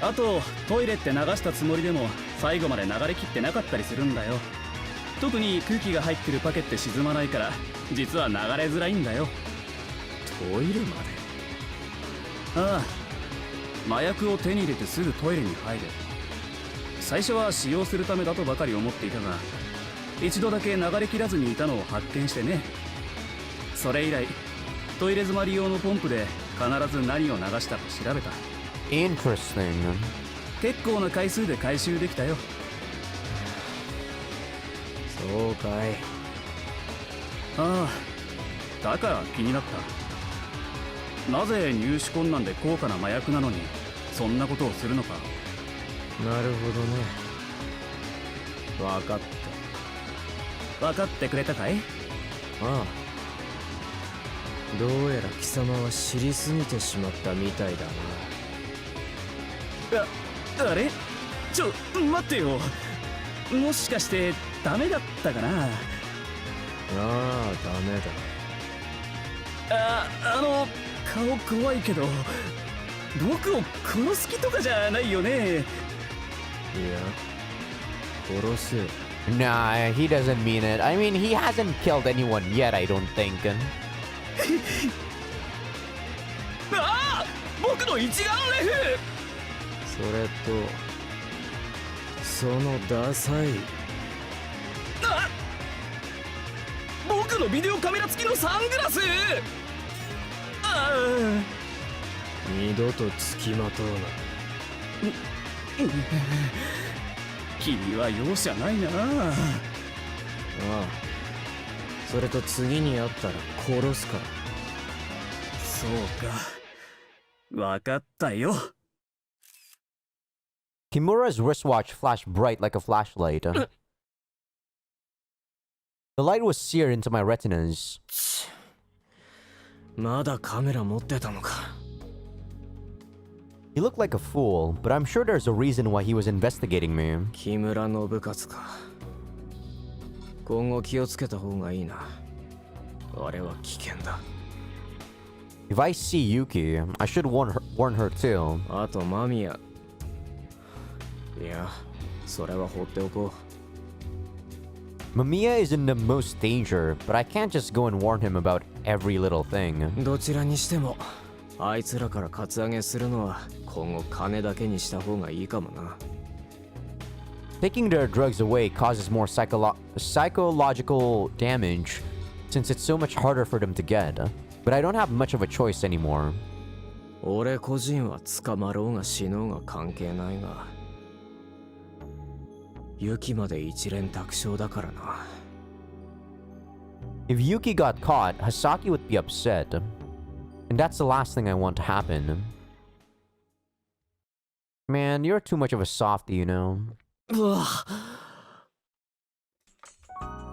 あとトイレって流したつもりでも最後まで流れきってなかったりするんだよ。特に空気が入ってるパケって沈まないから実は流れづらいんだよ。
トイレまで。
ああ、麻薬を手に入れてすぐトイレに入る。最初は使用するためだとばかり思っていたが、一度だけ流れきらずにいたのを発見してね。それ以来トイレ詰まり用のポンプで必ず何を流したか調べた。
Interesting.
結構な回数で回収できたよ。
そうかい。
ああ、だから気になった。なぜ入手困難で高価な麻薬なのにそんなことをするのか。
なるほどね。わかった。
分かってくれたかい？
ああ、どうやら貴様は知りすぎてしまったみたいだな。
あれ？待ってよ。もしかしてダメだったかな？
ああ、ダメだ。
顔怖いけど僕を殺す気とかじゃないよね。
いや、殺すよ。
Nah, he doesn't mean it. I mean, he hasn't killed anyone yet, I don't think.
ああ、僕の一眼レフ。
それとそのダサい。
あ、僕のビデオカメラ付きのサングラス。ああ、
二度と付きまとうな。
君は容赦ないな。
ああ、それと次に会ったら殺すから。
そうか、分かったよ。
Kimura's wristwatch flashed bright like a flashlight. The light was seared into my retinas.
まだカメラ持ってたのか。
He looked like a fool, but I'm sure there's a reason why he was investigating me.
木村信勝か。今後気をつけた方がいいな。あれは危険だ。
If I see Yuki, I should warn her too.
あと間宮。いや、それは放っておこう。
Mamiya is in the most danger, but I can't just go and warn him about every little thing.
どちらにしてもあいつらからカツアゲするのは今後金だけにした方がいいかもな。
Taking their drugs away causes more psychological damage since it's so much harder for them to get. But I don't have much of a choice anymore.
俺個人は捕まろうが死のうが関係ないが、ユキまで一連卓勝だからな。
If Yuki got caught, Hasaki would be upset. And that's the last thing I want to happen. Man, you're too much of a softie, you know.
うわ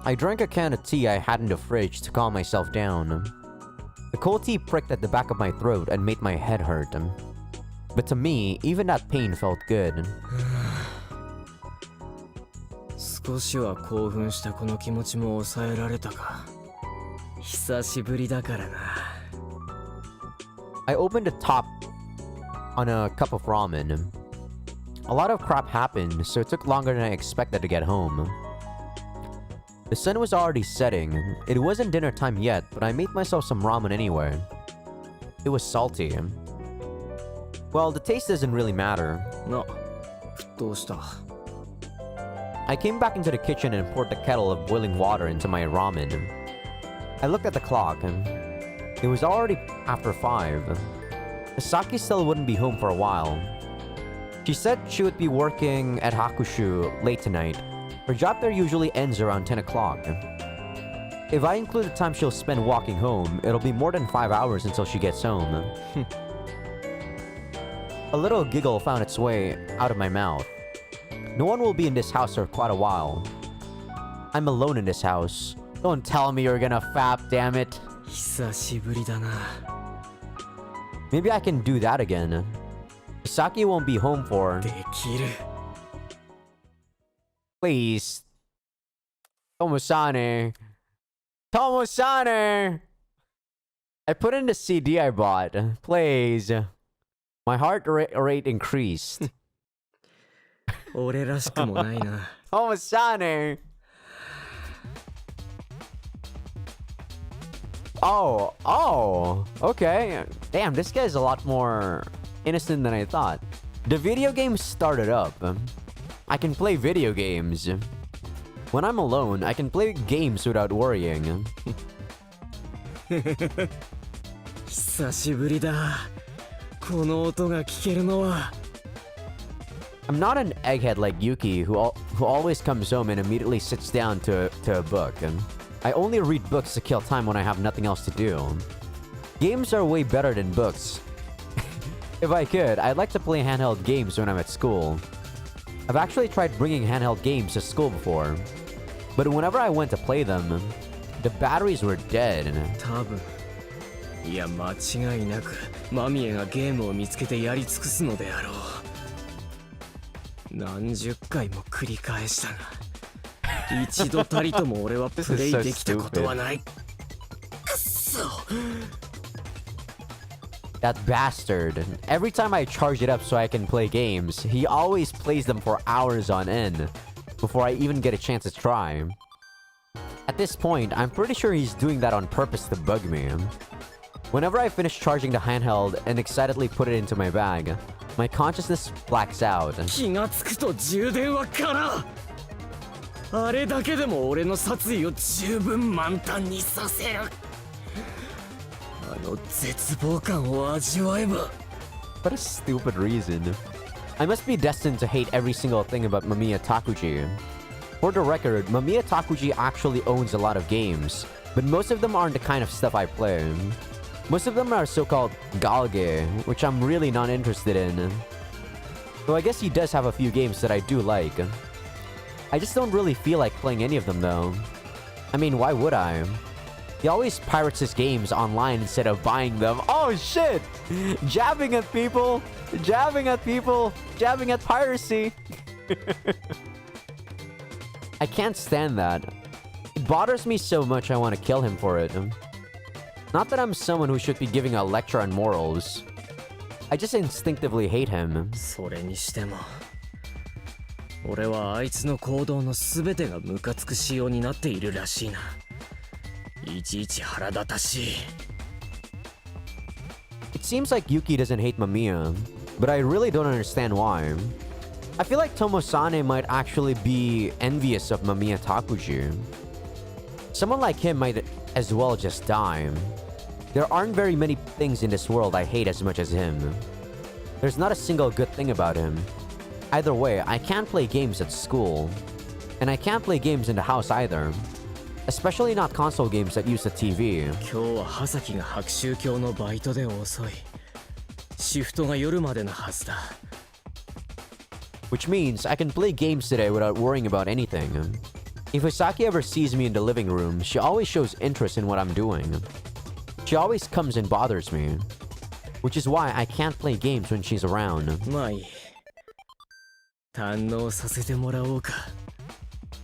I drank a can of tea I had in the fridge to calm myself down. The cold tea pricked at the back of my throat and made my head hurt. But to me, even that pain felt good.
少しは興奮したこの気持ちも抑えられたか。久しぶりだからな。
I opened the top on a cup of ramen. A lot of crap happened, so it took longer than I expected to get home. The sun was already setting. It wasn't dinner time yet, but I made myself some ramen anyway. It was salty. Well, the taste doesn't really matter.
な、どうした？
I came back into the kitchen and poured the kettle of boiling water into my ramen. I looked at the clock. It was already after 5. Hasaki still wouldn't be home for a while. She said she would be working at Hakushu late tonight. Her job there usually ends around 10 o'clock. If I include the time she'll spend walking home, it'll be more than 5 hours until she gets home. A little giggle found its way out of my mouth. No one will be in this house for quite a while. I'm alone in this house. Don't tell me you're gonna fap, damn it.
久しぶりだな。
Maybe I can do that again. Saki won't be home for...
できる。
Please. Tomo-sane. Tomo-sane! I put in the CD I bought. Please. My heart rate increased.
俺らしくもないな。
Tomo-sane! Oh, okay. Damn, this guy's a lot more innocent than I thought. The video game started up. I can play video games. When I'm alone, I can play games without worrying.
久しぶりだ。この音が聞けるのは。
I'm not an egghead like Yuki, who always comes home and immediately sits down to a book. I only read books to kill time when I have nothing else to do. Games are way better than books. If I could, I'd like to play handheld games when I'm at school. I've actually tried bringing handheld games to school before. But whenever I went to play them, the batteries were dead.
多分。いや、間違いなく、マミエがゲームを見つけてやり尽くすのであろう。何十回も繰り返したが。 一度たりとも俺はプレイできたことはない。くそ。
That bastard. Every time I charge it up so I can play games, he always plays them for hours on end before I even get a chance to try. At this point, I'm pretty sure he's doing that on purpose to bug me. Whenever I finish charging the handheld and excitedly put it into my bag, my consciousness blacks out.
気がつくと充電は空。 あれだけでも俺の殺意を十分満タンにさせる。あの絶望感を味わえば。
What a stupid reason. I must be destined to hate every single thing about Mamiya Takuji. For the record, Mamiya Takuji actually owns a lot of games, but most of them aren't the kind of stuff I play. Most of them are so-called galge, which I'm really not interested in. Though I guess he does have a few games that I do like. I just don't really feel like playing any of them though. I mean, why would I? He always pirates his games online instead of buying them. Oh shit! Jabbing at people! Jabbing at people! Jabbing at piracy! I can't stand that. It bothers me so much I want to kill him for it. Not that I'm someone who should be giving a lecture on morals. I just instinctively hate him.
それにしても。 俺はあいつの行動のすべてがムカつく仕様になっているらしいな。いちいち腹立たしい。
It seems like Yuki doesn't hate Mamiya, but I really don't understand why. I feel like Tomo-sane might actually be envious of Mamiya Takuji. Someone like him might as well just die. There aren't very many things in this world I hate as much as him. There's not a single good thing about him. Either way, I can't play games at school. And I can't play games in the house either. Especially not console games that use the TV.
今日は葉崎が白秋鏡のバイトで遅い。シフトが夜までのはずだ。
Which means I can play games today without worrying about anything. If Hasaki ever sees me in the living room, she always shows interest in what I'm doing. She always comes and bothers me. Which is why I can't play games when she's around.
まあいい。堪能させてもらおうか。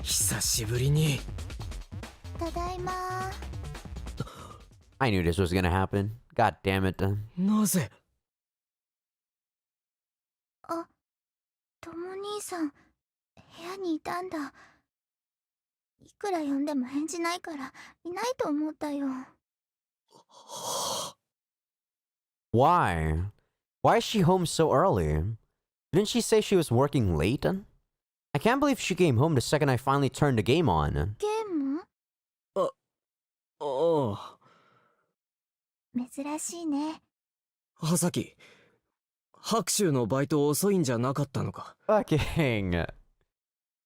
久しぶりに。
ただいま。
I knew this was gonna happen. God damn it.
なぜ？
あ、とも兄さん、部屋にいたんだ。いくら呼んでも返事ないから、いないと思ったよ。
Why? Why is she home so early? Didn't she say she was working late? I can't believe she came home the second I finally turned the game on.
ゲーム？
ああ。
珍しいね。
葉崎、白秋のバイト遅いんじゃなかったのか？
Fucking...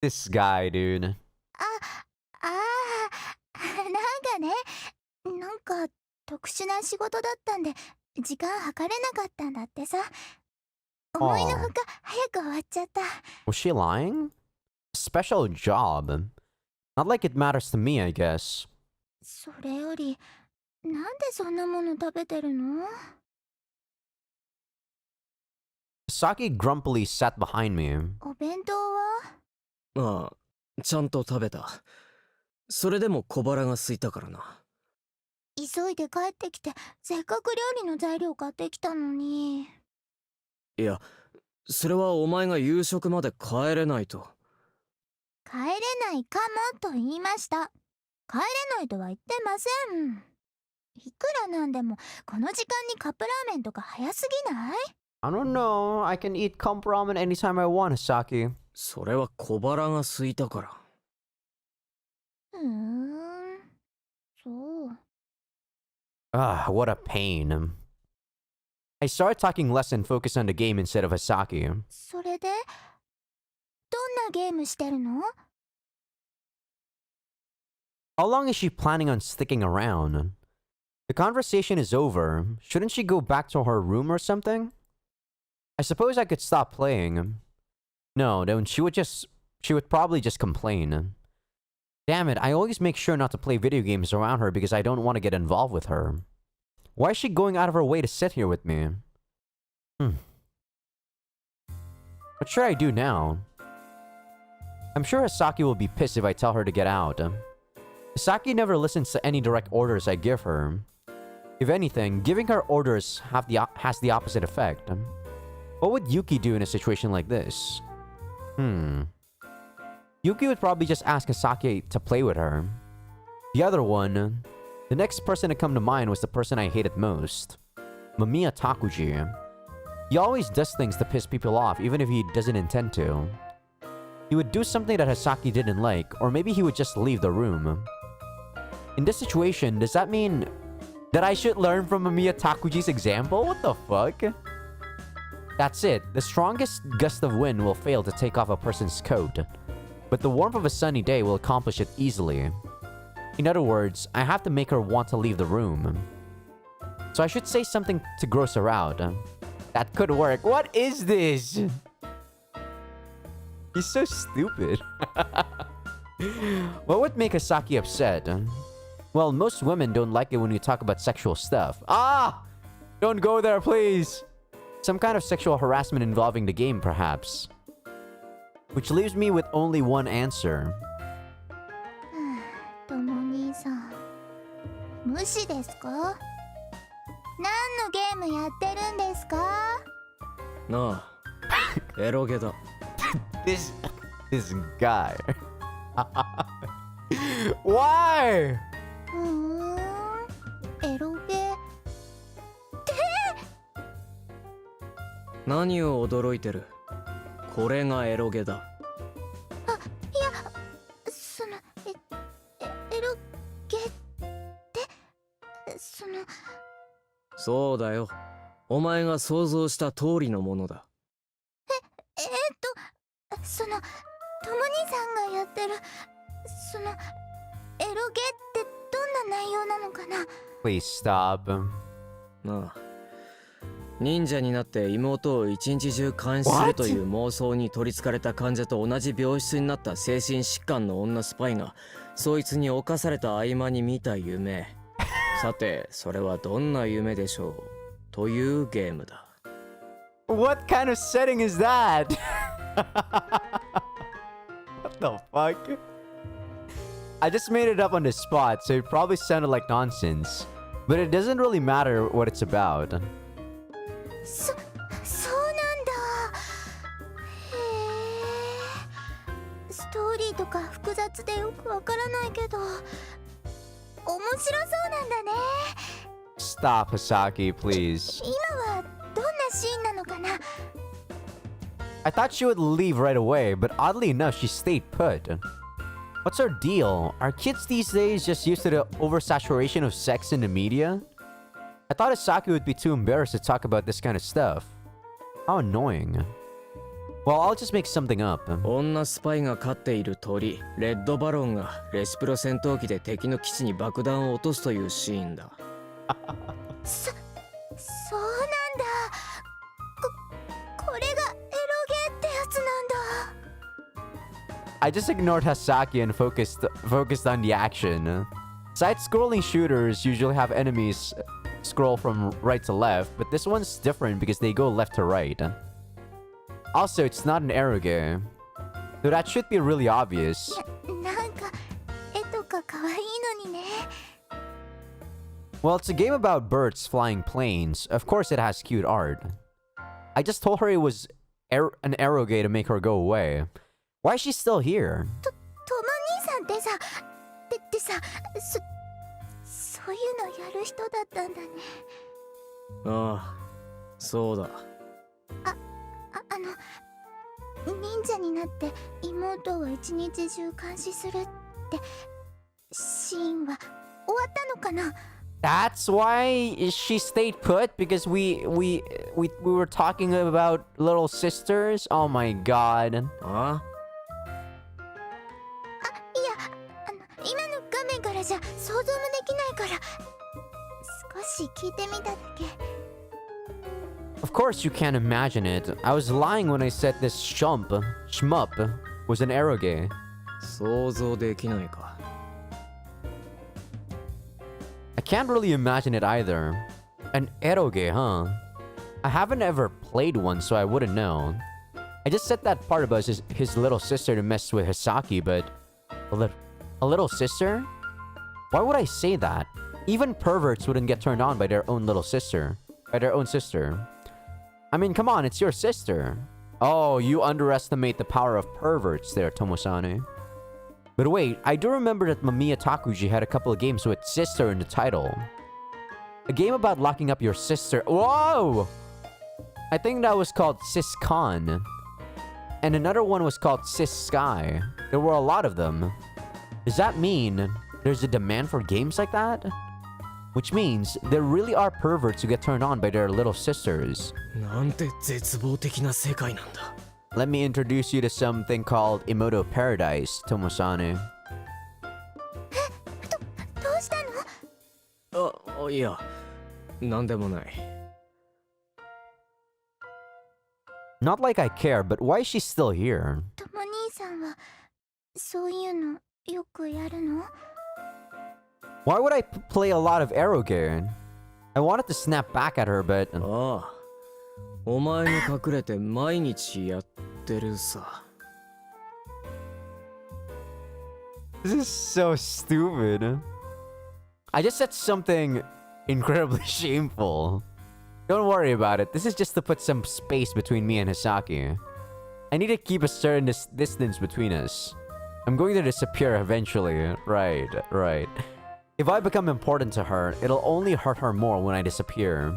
This guy, dude.
なんかね、なんか特殊な仕事だったんで、時間計れなかったんだってさ。思いのほか早く終わっちゃった。
Was she lying? Special job. Not like it matters to me, I guess.
それより、なんでそんなもの食べてるの？
Saki grumpily sat behind me.
お弁当は？
ああ、ちゃんと食べた。それでも小腹が空いたからな。
急いで帰ってきて、せっかく料理の材料買ってきたのに。
いや、それはお前が夕食まで帰れないと。
帰れないかもと言いました。帰れないとは言ってません。いくらなんでもこの時間にカップラーメンとか早すぎない？
I don't know. I can eat comp ramen anytime I want, Hasaki.
それは小腹が空いたから。
そう。
Ah, what a pain. I started talking less and focused on the game instead of Hasaki.
それでどんなゲームしてるの？
How long is she planning on sticking around? The conversation is over. Shouldn't she go back to her room or something? I suppose I could stop playing. No, then she would probably just complain. Damn it, I always make sure not to play video games around her because I don't want to get involved with her. Why is she going out of her way to sit here with me? What should I do now? I'm sure Hasaki will be pissed if I tell her to get out. Hasaki never listens to any direct orders I give her. If anything, giving her orders has the opposite effect. What would Yuki do in a situation like this? Yuki would probably just ask Hasaki to play with her. The next person to come to mind was the person I hated most. Mamiya Takuji. He always does things to piss people off even if he doesn't intend to. He would do something that Hasaki didn't like, or maybe he would just leave the room. In this situation, does that mean that I should learn from Mamiya Takuji's example? What the fuck? That's it. The strongest gust of wind will fail to take off a person's coat, but the warmth of a sunny day will accomplish it easily. In other words, I have to make her want to leave the room. So I should say something to gross her out. That could work. What is this? He's so stupid. What would make Hasaki upset? Well, most women don't like it when you talk about sexual stuff. Ah! Don't go there, please! Some kind of sexual harassment involving the game, perhaps. Which leaves me with only one answer.
とも兄さん、無視ですか？何のゲームやってるんですか？
なあ、エロゲだ。
This guy. Why?
エロゲ。
何を驚いてる？これがエロゲだ。
いや、その、エロゲって、
そうだよ。お前が想像した通りのものだ。
その、とも兄さんがやってる、その、エロゲってどんな内容なのかな？
Please stop.
なあ。忍者になって妹を一日中監視するという妄想に取りつかれた患者と同じ病室になった精神疾患の女スパイがそいつに侵された合間に見た夢。さてそれはどんな夢でしょうというゲームだ。
What kind of setting is that? What the fuck? I just made it up on the spot, so it probably sounded like nonsense. But it doesn't really matter what it's about.
そうなんだ。へえ。ストーリーとか複雑でよくわからないけど、面白そうなんだね。
Stop, Hasaki, please.
今はどんなシーンなのかな？
I thought she would leave right away, but oddly enough, she stayed put. What's her deal? Are kids these days just used to the oversaturation of sex in the media? I thought Hasaki would be too embarrassed to talk about this kind of stuff. How annoying. Well, I'll just make something up.
女スパイが飼っている鳥レッドバロンがレシプロ戦闘機で敵の基地に爆弾を落とすというシーンだ。
そうなんだ。これがエロゲーってやつなんだ。
I just ignored Hasaki and focused on the action. Side-scrolling shooters usually have enemies scroll from right to left, but this one's different because they go left to right. Also, it's not an eroge. So that should be really obvious.
なんか絵とか可愛いのにね。
Well, it's a game about birds flying planes. Of course it has cute art. I just told her it was an eroge to make her go away. Why is she still here?
とも兄さんってさ、でさ、そういうのやる人だったんだね。
ああ、そうだ。
忍者になって妹を一日中監視するってシーンは終わったのかな？
That's why she stayed put, because we were talking about little sisters. Oh my god.
ああ、
いや、今の画面からじゃ想像もできないから少し聞いてみただけ。
Of course you can't imagine it. I was lying when I said this shmup was an eroge.
想像できないか。
I can't really imagine it either. An eroge, huh? I haven't ever played one, so I wouldn't know. I just said that part about his little sister to mess with Hasaki, but... A little sister? Why would I say that? Even perverts wouldn't get turned on by their own little sister. By their own sister. I mean, come on, it's your sister. Oh, you underestimate the power of perverts there, Tomosane. But wait, I do remember that Mamiya Takuji had a couple of games with sister in the title. A game about locking up your sister. Whoa! I think that was called Sis-Con. And another one was called Sis-Sky. There were a lot of them. Does that mean there's a demand for games like that? Which means there really are perverts who get turned on by their little sisters.
なんて絶望的な世界なんだ。
Let me introduce you to something called Emoto Paradise, Tomosane.
どうしたの？
あ、いや、なんでもない。
Not like I care, but why is she still here?
とも兄さんはそういうのよくやるの？
Why would I play a lot of eroge? I wanted to snap back at her, but...
ああ、お前に隠れて毎日やってるさ。
This is so stupid. I just said something incredibly shameful. Don't worry about it. This is just to put some space between me and Hasaki. I need to keep a certain distance between us. I'm going to disappear eventually. Right. If I become important to her, it'll only hurt her more when I disappear.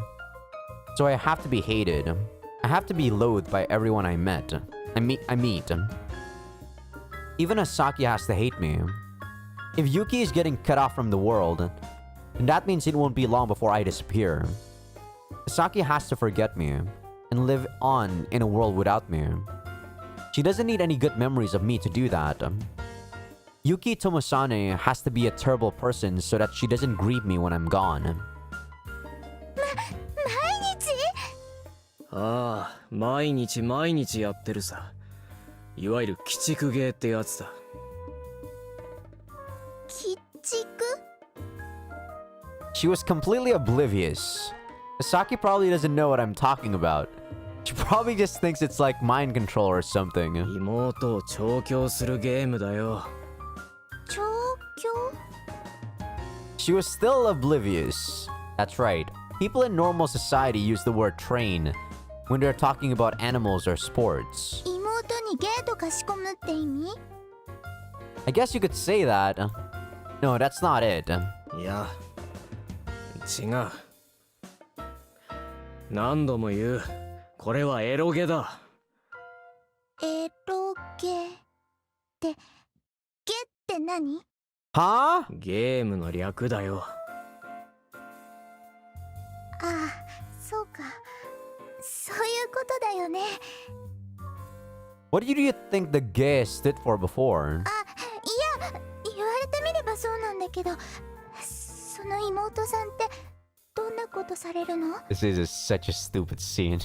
So I have to be hated. I have to be loathed by everyone I meet. Even Hasaki has to hate me. If Yuki is getting cut off from the world, then that means it won't be long before I disappear. Hasaki has to forget me and live on in a world without me. She doesn't need any good memories of me to do that. Yuki Tomosane has to be a terrible person so that she doesn't grieve me when I'm gone.
ああ、毎日毎日やってるさ。いわゆる鬼畜ゲーってやつだ。
鬼畜？
She was completely oblivious. Hasaki probably doesn't know what I'm talking about. She probably just thinks it's like mind control or something.
妹を調教するゲームだよ。
調教？
She was still oblivious. That's right. People in normal society use the word train when they're talking about animals or sports.
妹にゲートかし込むって意味？
I guess you could say that. No, that's not it.
いや、違う。何度も言う。これはエロゲだ。
エロゲって、ゲって何？
Huh?
ゲームの略だよ。
ああ、そうか。そういうことだよね。
What did you think the gay stood for before?
あ、いや、言われてみればそうなんだけど、その妹さんってどんなことされるの？
This is such a stupid scene.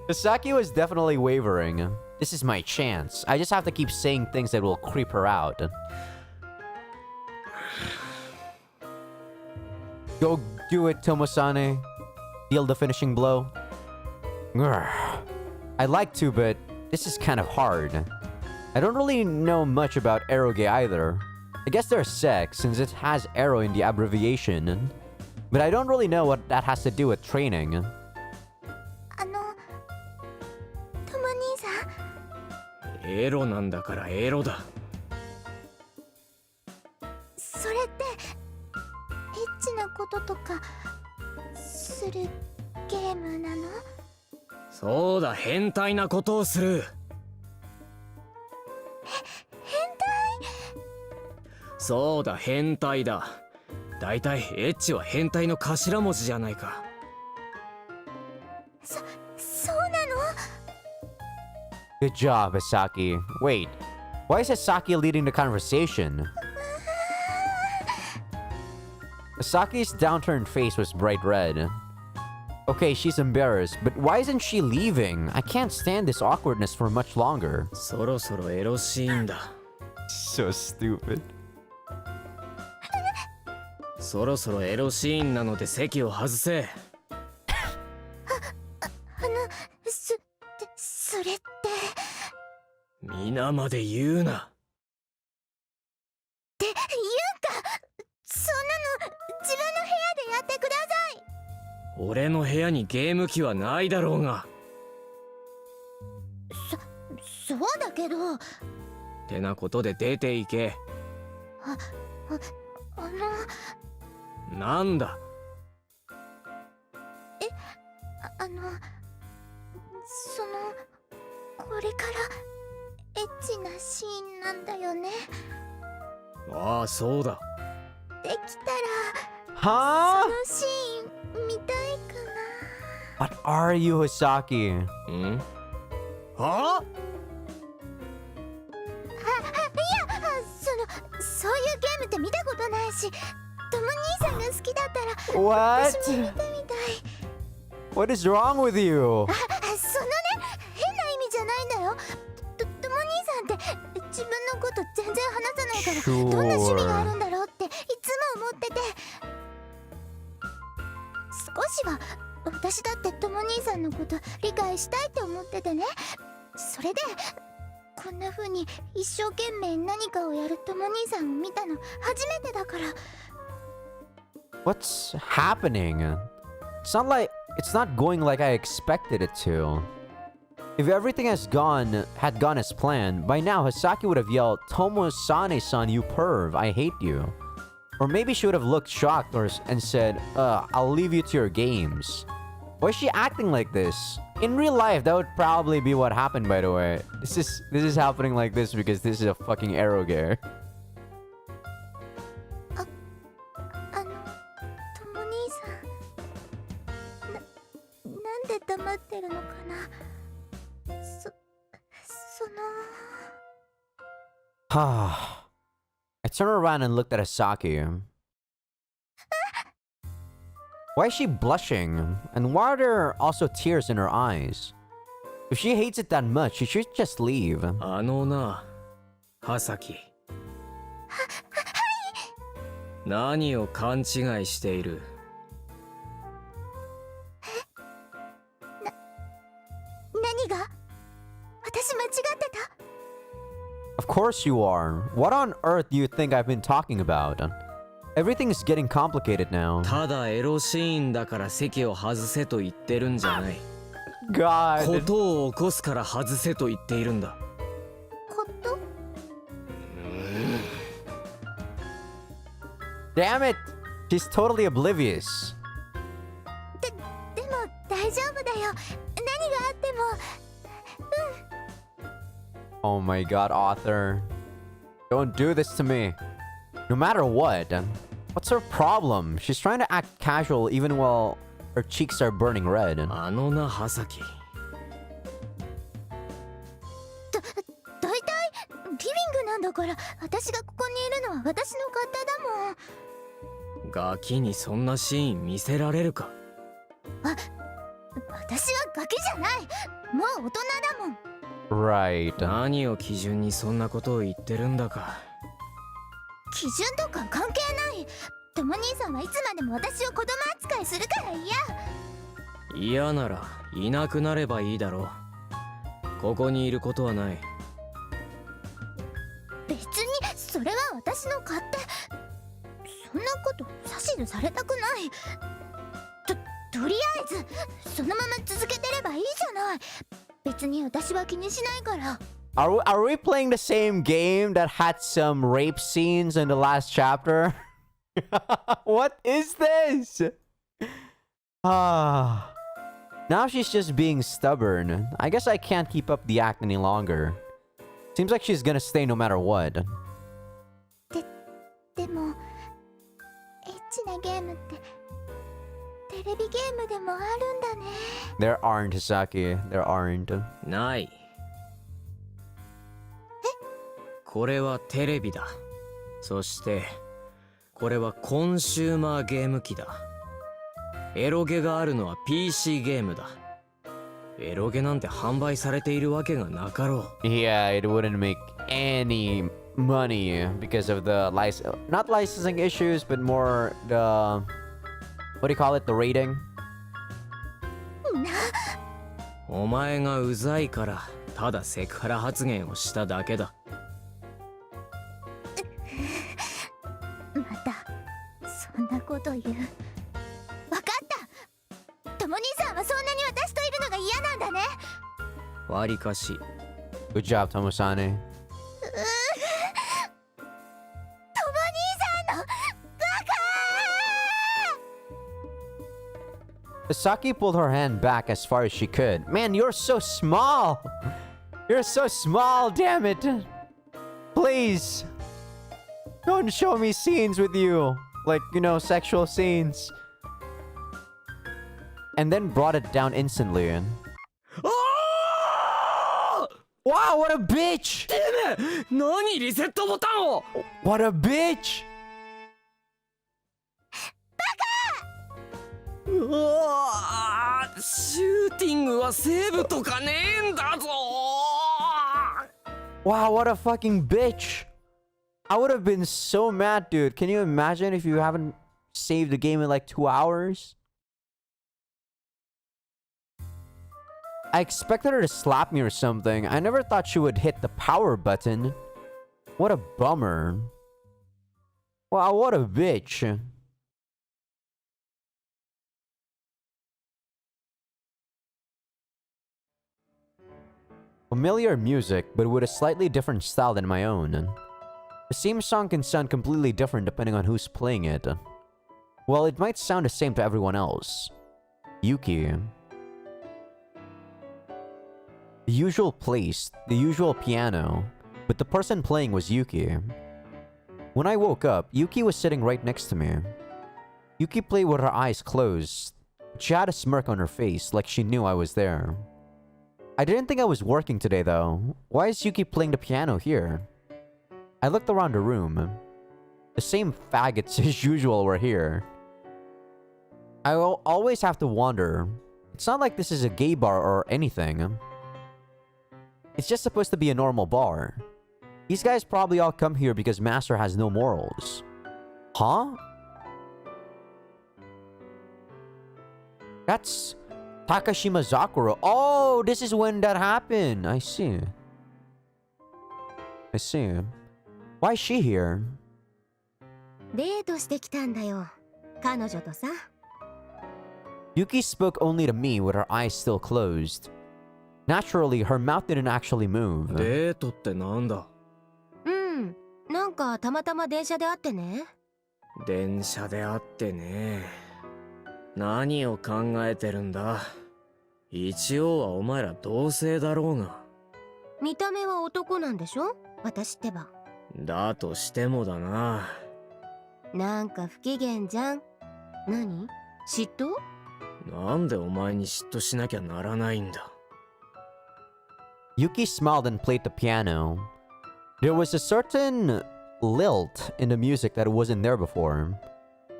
Hasaki was definitely wavering. This is my chance. I just have to keep saying things that will creep her out. Go do it, Tomosane. Deal the finishing blow. Grr. I'd like to, but this is kind of hard. I don't really know much about eroge either. I guess there's sex, since it has ero in the abbreviation. But I don't really know what that has to do with training.
トモ兄さん、
エロなんだからエロだ。
それってエッチなこととかするゲームなの？
そうだ、変態なことをする。そうだ、変態だ。だいたいエッチは変態の頭文字じゃないか。
そうなの？
Good job, Hasaki. Wait, why is Hasaki leading the conversation? Hasaki's downturned face was bright red. Okay, she's embarrassed, but why isn't she leaving? I can't stand this awkwardness for much longer.
そろそろエロシーンだ。
So stupid.
そろそろエロシーンなので席を外せ。
それって。
皆まで言うな。
って言うんか。そんなの自分の部屋でやってください。
俺の部屋にゲーム機はないだろうが。
そうだけど。
てなことで出て行け。なんだ。
これからエッチなシーンなんだよね。
ああ、そうだ。
できたら
Huh?
そのシーン見たいかな。
What are you, Hasaki?
ん？はあ？
そういうゲームって見たことないし、トモ兄さんが好きだったら
What?
私も見てみたい。
What is wrong with you?
そのね、変な意味じゃないんだよ。トモ兄さんって自分のこと全然話さないから、どんな趣味があるんだろうっていつも思ってて。少しは私だってトモ兄さんのこと理解したいって思っててね。それでこんな風に一生懸命何かをやるトモ兄さんを見たの初めてだから。
What's happening? It's not going like I expected it to. If everything had gone as planned, by now Hasaki would have yelled, "Tomo-sane-san, you perv, I hate you." Or maybe she would have looked shocked and said, I'll leave you to your games. Why is she acting like this? In real life, that would probably be what happened, by the way. This is happening like this because this is a fucking eroge.
トモ兄さん。
I turned around and looked at Hasaki. Why is she blushing? And why are there also tears in her eyes? If she hates it that much, she should just leave.
あのな、ハサキ。何を勘違いしている？
何が？私間違ってた？
Of course you are. What on earth do you think I've been talking about? Everything's getting complicated now.
ただエロシーンだから席を外せと言ってるんじゃない。
God.
ことを起こすから外せと言っているんだ。
こと？
Damn it! She's totally oblivious.
でも大丈夫だよ。何があっても。
Oh my god, author. Don't do this to me. No matter what. What's her problem? She's trying to act casual even while her cheeks are burning red.
あのな、ハサキ。
だいたいリビングなんだから、私がここにいるのは私の勝手だもん。
ガキにそんなシーン見せられるか？
私はガキじゃない。もう大人だもん。
Right.
何を基準にそんなことを言ってるんだか。
基準とか関係ない。とも兄さんはいつまでも私を子供扱いするから嫌。
嫌ならいなくなればいいだろう。ここにいることはない。
別にそれは私の勝手。そんなこと指図されたくない。とりあえずそのまま続けてればいいじゃない。別に私は気にしないから。
Are we playing the same game that had some rape scenes in the last chapter? What is this? Now she's just being stubborn. I guess I can't keep up the act any longer. Seems like she's gonna stay no matter what.
でもエッチなゲームってテレビゲームでもあるんだね。
There aren't, Hasaki. There aren't.
ない。これはテレビだ。そしてこれはコンシューマーゲーム機だ。エロゲがあるのは PC ゲームだ。エロゲなんて販売されているわけがなかろう。
Yeah, it wouldn't make any money because of the not licensing issues, but more the what do you call it? The rating.
お前がうざいからただセクハラ発言をしただけだ。
またそんなこと言う。わかった。とも兄さんはそんなに私といるのが嫌なんだね。
わりかし。
Good job, Tomosane.
とも兄さんのバカ。
Hasaki pulled her hand back as far as she could. Man, you're so small! You're so small, damn it! Please! Don't show me scenes with you. Like, you know, sexual scenes. And then brought it down instantly. Wow, what a bitch!
てめえ、何リセットボタンを！
What a bitch!
うわー、シューティングはセーブとかねえんだぞー。
Wow, what a fucking bitch! I would have been so mad, dude. Can you imagine if you haven't saved the game in like 2 hours? I expected her to slap me or something. I never thought she would hit the power button. What a bummer. Wow, what a bitch. Familiar music, but with a slightly different style than my own. The same song can sound completely different depending on who's playing it. Well, it might sound the same to everyone else. Yuki. The usual place, the usual piano, but the person playing was Yuki. When I woke up, Yuki was sitting right next to me. Yuki played with her eyes closed. She had a smirk on her face, like she knew I was there. I didn't think I was working today though. Why is Yuki playing the piano here? I looked around the room. The same faggots as usual were here. I always have to wonder. It's not like this is a gay bar or anything. It's just supposed to be a normal bar. These guys probably all come here because Master has no morals. Huh? That's Takashima Zakura. Oh, this is when that happened. I see. Why is she here?
デートしてきたんだよ。彼女とさ。
Yuki spoke only to me with her eyes still closed. Naturally, her mouth didn't actually move.
デートってなんだ？
なんかたまたま電車で会ってね。
電車で会ってね。何を考えてるんだ？一応はお前ら同性だろうが。
見た目は男なんでしょ？私ってば。
だとしてもだな。
なんか不機嫌じゃん。何？嫉妬？
なんでお前に嫉妬しなきゃならないんだ。
Yuki smiled and played the piano. There was a certain lilt in the music that wasn't there before.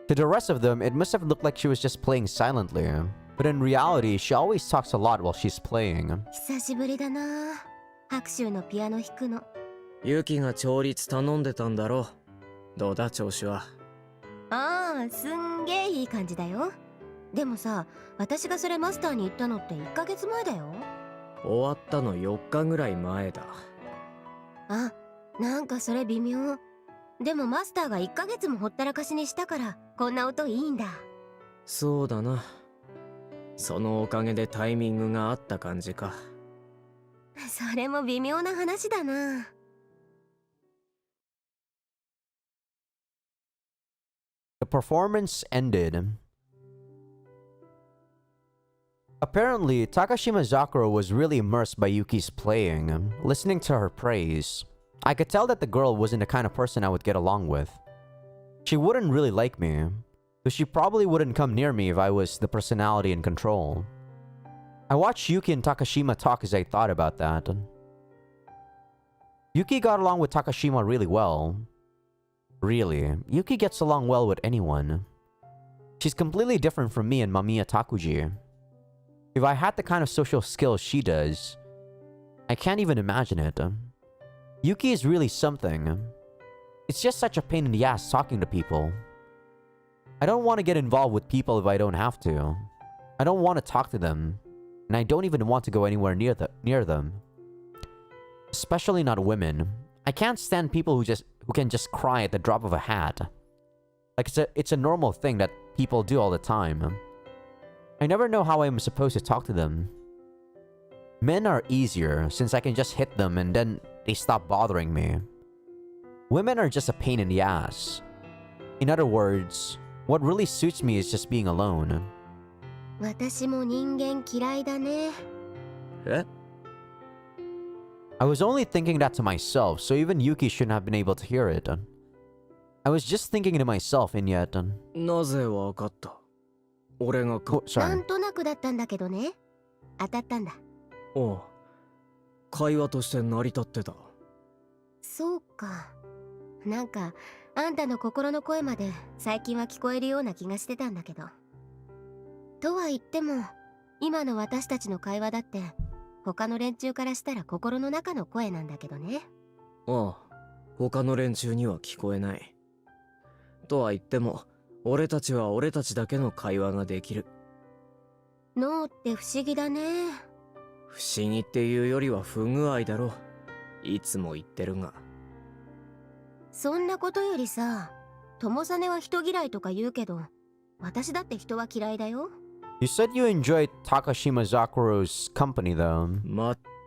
To the rest of them, it must have looked like she was just playing silently. But in reality, she always talks a lot while she's playing.
久しぶりだな。白州のピアノ弾くの。
ユキが調律頼んでたんだろ。どうだ調子は。
ああ、すんげえいい感じだよ。でもさ、私がそれマスターに言ったのって1ヶ月前だよ。
終わったの4日ぐらい前だ。
あ、なんかそれ微妙。でもマスターが1ヶ月もほったらかしにしたからこんな音いいんだ。
そうだな。そのおかげでタイミングがあった感じか。
それも微妙な話だな。
The performance ended. Apparently, Takashima Zakura was really immersed by Yuki's playing, listening to her praise. I could tell that the girl wasn't the kind of person I would get along with. She wouldn't really like me, so she probably wouldn't come near me if I was the personality in control. I watched Yuki and Takashima talk as I thought about that. Yuki got along with Takashima really well. Really, Yuki gets along well with anyone. She's completely different from me and Mamiya Takuji. If I had the kind of social skills she does, I can't even imagine it. Yuki is really something. It's just such a pain in the ass talking to people. I don't want to get involved with people if I don't have to. I don't want to talk to them, and I don't even want to go anywhere near them. Especially not women. I can't stand people who can just cry at the drop of a hat. Like it's a normal thing that people do all the time. I never know how I'm supposed to talk to them. Men are easier since I can just hit them and then they stop bothering me. Women are just a pain in the ass. In other words, what really suits me is just being alone.
私も人間嫌いだね。
え？
I was only thinking that to myself, so even Yuki shouldn't have been able to hear it. I was just thinking to myself, and yet...
なぜわかった？俺がか。
Oh,
な
sorry.
んとなくだったんだけどね。当たったんだ。
おう。会話として成り立ってた。
そうか。なんかあんたの心の声まで最近は聞こえるような気がしてたんだけど。とは言っても今の私たちの会話だって他の連中からしたら心の中の声なんだけどね。
ああ、他の連中には聞こえない。とは言っても俺たちは俺たちだけの会話ができる。
脳って不思議だね。
不思議っていうよりは不具合だろ。いつも言ってるが。
そんなことよりさ、友実は人嫌いとか言うけど、私だって人は嫌いだよ。
You said you enjoyed Takashima Zakura's company, though.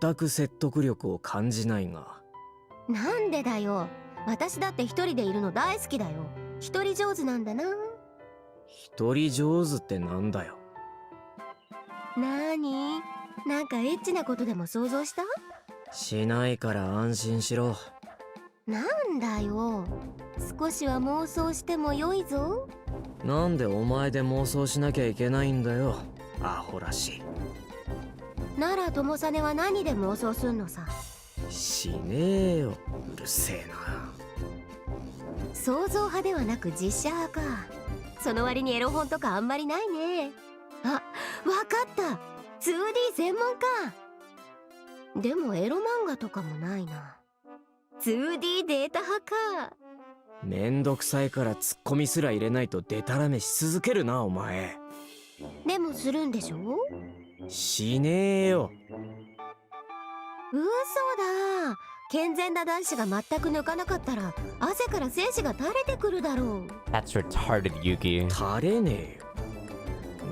全く説得力を感じないが。
なんでだよ。私だって一人でいるの大好きだよ。一人上手なんだな。
一人上手ってなんだよ。
なーに？なんかエッチなことでも想像した？
しないから安心しろ。
なんだよ。少しは妄想してもよいぞ。
なんでお前で妄想しなきゃいけないんだよ。アホらしい。
なら友実は何で妄想すんのさ。
しねえよ。うるせえな。
想像派ではなく実写派か。その割にエロ本とかあんまりないね。あ、わかった。2D 専門か。でもエロ漫画とかもないな。2D データ派か。
めんどくさいからツッコミすら入れないとデタラメし続けるなお前。
でもするんでしょ？
しねえよ。
嘘だ。健全な男子が全く抜かなかったら汗から精子が垂れてくるだろう。
That's retarded, Yuki.
垂れねえよ。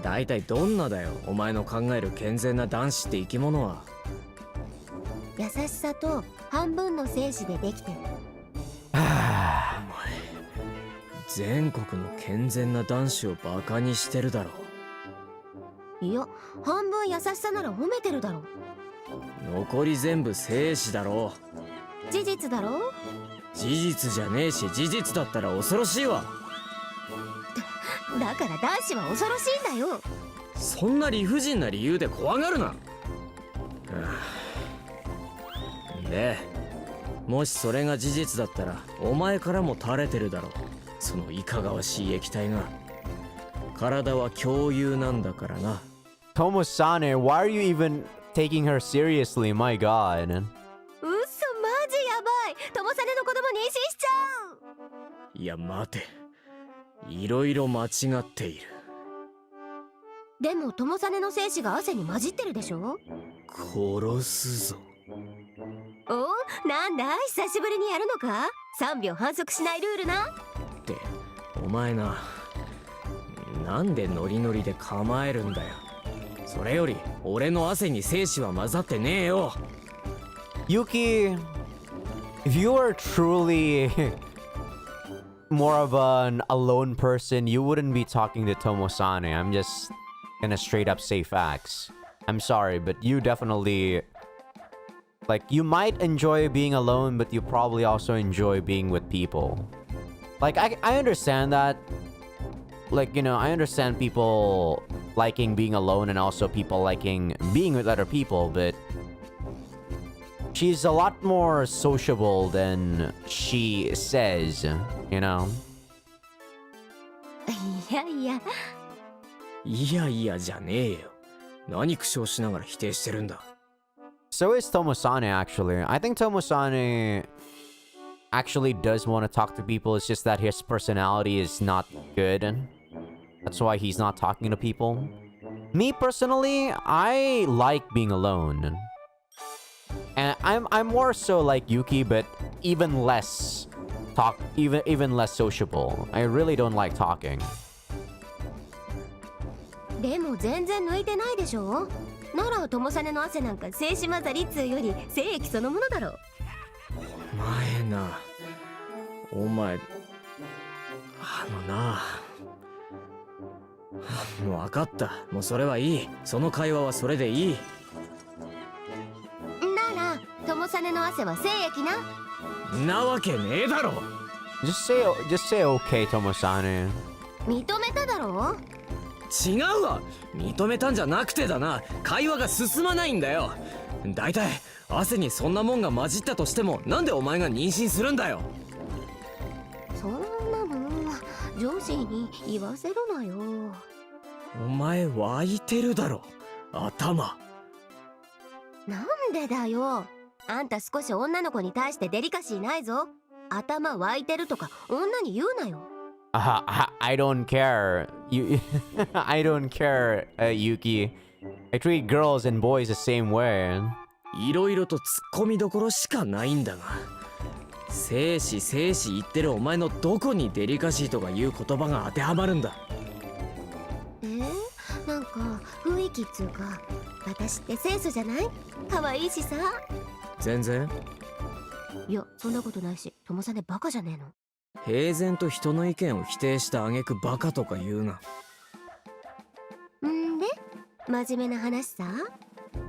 だいたいどんなだよお前の考える健全な男子って生き物は。
優しさと半分の精子でできてる。
お前全国の健全な男子をバカにしてるだろ。
いや、半分優しさなら褒めてるだろ。
残り全部精子だろ。
事実だろ。
事実じゃねえし事実だったら恐ろしいわ。
だから男子は恐ろしいんだよ。
そんな理不尽な理由で怖がるな。でもしそれが事実だったらお前からも垂れてるだろう。そのいかがわしい液体が。体は共有なんだからな。
Tomo-sane, why are you even taking her seriously? My god.
嘘、マジやばい。友サネの子供妊娠しちゃう。
いや待て、いろいろ間違っている。
でも友サネの精子が汗に混じってるでしょ。
殺すぞ。
お、なんだ久しぶりにやるのか。3秒反則しないルールな。
ってお前な、なんでノリノリで構えるんだよ。それより俺の汗に精子は混ざってねえよ。
Yuki, if you are truly more of an alone person, you wouldn't be talking to Tomo-sane. I'm just gonna straight up say facts. I'm sorry, but you definitely... Like, you might enjoy being alone, but you probably also enjoy being with people. Like, I understand that. Like, you know, I understand people liking being alone and also people liking being with other people, but she's a lot more sociable than she says, you know?
いやいや、
いやいやじゃねえよ。何苦笑しながら否定してるんだ。
So is Tomo-sane, actually. I think Tomo-sane actually does want to talk to people. It's just that his personality is not good. That's why he's not talking to people. Me personally, I like being alone. And I'm more so like Yuki, but even less even less sociable. I really don't like talking.
でも全然抜いてないでしょ。なら友サネの汗なんか精子混ざりっつうより精液そのものだろ。
お前な、お前な、もう分かった。もうそれはいい。その会話はそれでいい。
なら友サネの汗は精液な。
なわけねえだろ。
Just say okay, Tomo-sane.
認めただろ。
違うわ。認めたんじゃなくてだな。会話が進まないんだよ。だいたい汗にそんなもんが混じったとしてもなんでお前が妊娠するんだよ。
そんなの上司に言わせるなよ。
お前湧いてるだろ頭。
なんでだよ。あんた少し女の子に対してデリカシーないぞ。頭湧いてるとか女に言うなよ。
I don't care. I don't care, Yuki. I treat girls and boys the same way.
いろいろと突っ込みどころしかないんだが、生死生死言ってるお前のどこにデリカシーとかいう言葉が当てはまるんだ。
なんか雰囲気っつうか、私って清楚じゃない？可愛いしさ。
全然。
いや、そんなことないし、友さねバカじゃねえの。
平然と人の意見を否定した挙句バカとか言うな。
んで、真面目な話さ。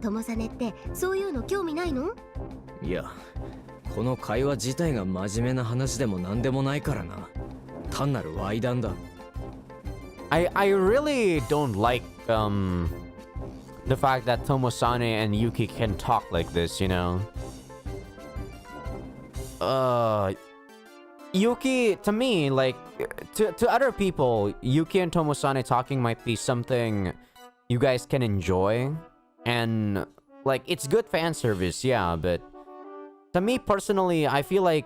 友さねってそういうの興味ないの？
いや、この会話自体が真面目な話でも何でもないからな。単なる歪談だ。
I really don't like the fact that Tomo-sane and Yuki can talk like this, you know. Yuki, to me, like, to other people, Yuki and Tomosane talking might be something you guys can enjoy. And, like, it's good fan service, yeah, but to me personally, I feel like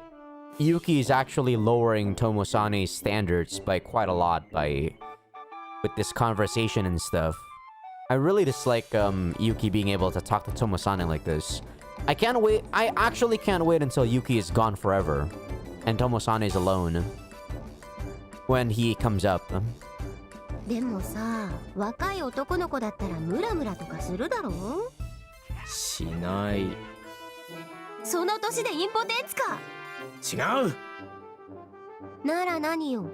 Yuki is actually lowering Tomosane's standards by quite a lot with this conversation and stuff. I really dislike Yuki being able to talk to Tomosane like this. I can't wait. I actually can't wait until Yuki is gone forever and Tomosane is alone when he comes up.
でもさ、若い男の子だったらムラムラとかするだろう？
しない。
その年でインポテンツか。
違う。
なら何よ。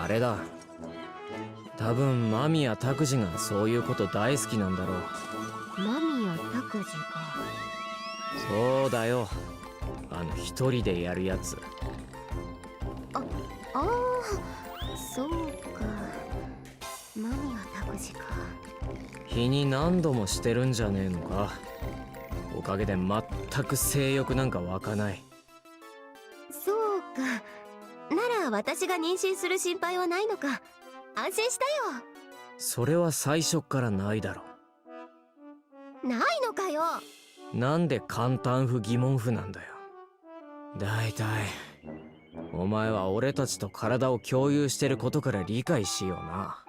あれだ。多分マミやタクジがそういうこと大好きなんだろう。
マミやタクジか。
そうだよ。一人でやるやつ。
ああ、そうか。マミやタクジか。
日に何度もしてるんじゃねえのか。おかげで全く性欲なんか湧かない。
そうか。なら私が妊娠する心配はないのか。安心したよ。
それは最初からないだろ。
ないのかよ。
なんで簡単不疑問符なんだよ。だいたいお前は俺たちと体を共有してることから理解しような。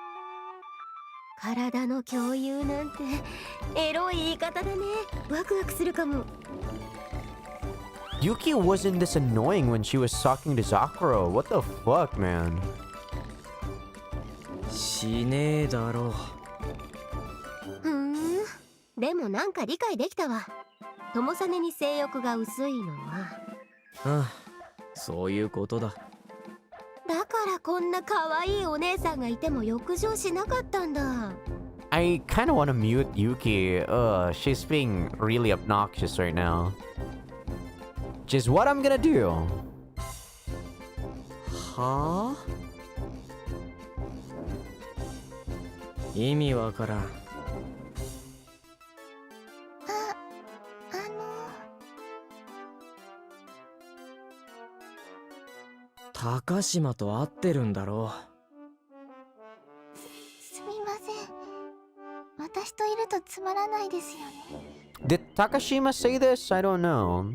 体の共有なんてエロい言い方だね。ワクワクするかも。
Yuki wasn't this annoying when she was talking to Sakura. What the fuck, man?
しねえだろ。
でもなんか理解できたわ。友実に性欲が薄いのは。
ああ、そういうことだ。
だからこんな可愛いお姉さんがいても浴場しなかったんだ。
I kind of want to mute Yuki. She's being really obnoxious right now. Which is what I'm gonna do.
はあ？意味わからん。高島と会ってるんだろ
う。すみません。私といるとつまらないですよね。
Did Takashima say this? I don't know.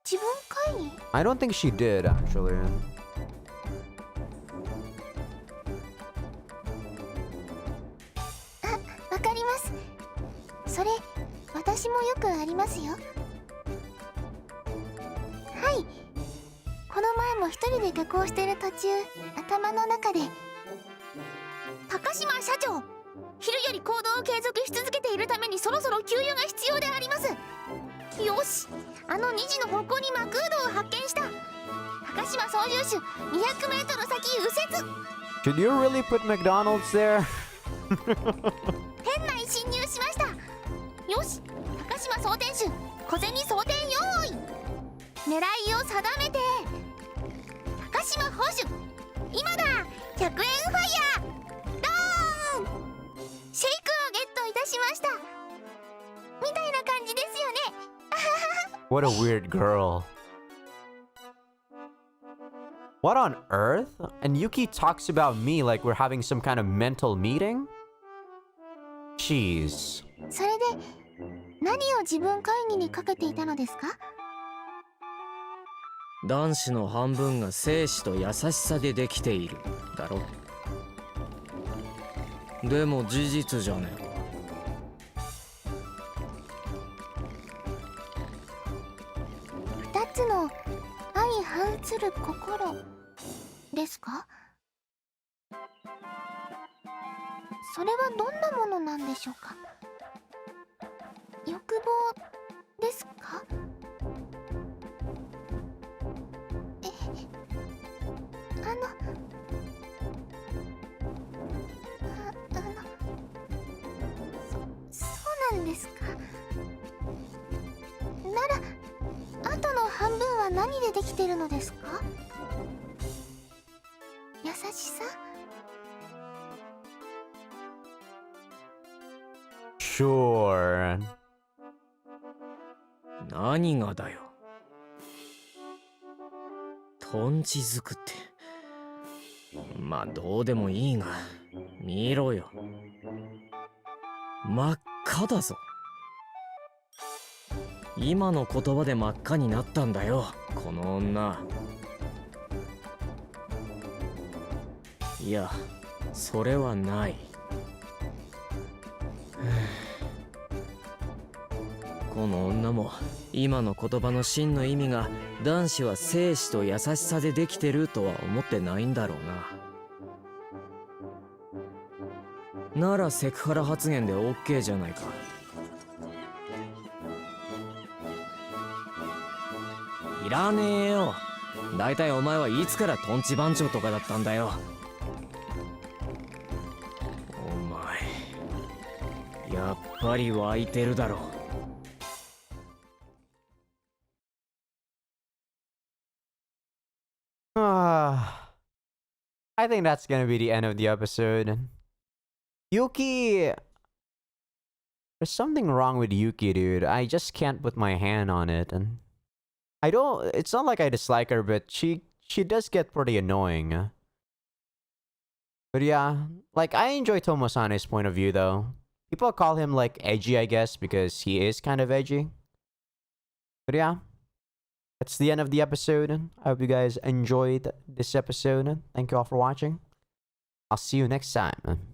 自分会議？
I don't think she did, actually.
あ、わかります。それ、私もよくありますよ。はい。この前も一人で下校してる途中、頭の中で高島社長、昼より行動を継続し続けているためにそろそろ給油が必要であります。よし、2時の方向にマクードを発見した。高島操縦手 200m 先右折。
Should you really put McDonald's there?
店内侵入しました。よし、高島装填手小銭装填用意。狙いを定めて高島捕手、今だ。100円ファイヤードーン。シェイクをゲットいたしました、みたいな感じですよね。
What a weird girl. What on earth? And Yuki talks about me like we're having some kind of mental meeting? Jeez.
それで何を自分会議にかけていたのですか？
男子の半分が精子と優しさでできているだろ。でも事実じゃねえか。
2つの相反する心ですか？それはどんなものなんでしょうか？欲望ですか？そうなんですか。ならあとの半分は何でできてるのですか？優しさ？
Sure.
何がだよ。トンチづくって。まあどうでもいいが、見ろよ。真っ赤だぞ。今の言葉で真っ赤になったんだよ、この女。いや、それはない。この女も今の言葉の真の意味が男子は生死と優しさでできてるとは思ってないんだろうな。ならセクハラ発言で OK じゃないか。いらねえよ。だいたいお前はいつからトンチ番長とかだったんだよ。お前やっぱり湧いてるだろ。
I think that's gonna be the end of the episode. Yuki, there's something wrong with Yuki, dude. I just can't put my hand on it, and I don't. It's not like I dislike her, but she does get pretty annoying. But yeah, like I enjoy Tomosane's point of view though. People call him like edgy, I guess, because he is kind of edgy. But yeah, that's the end of the episode. I hope you guys enjoyed this episode. Thank you all for watching. I'll see you next time.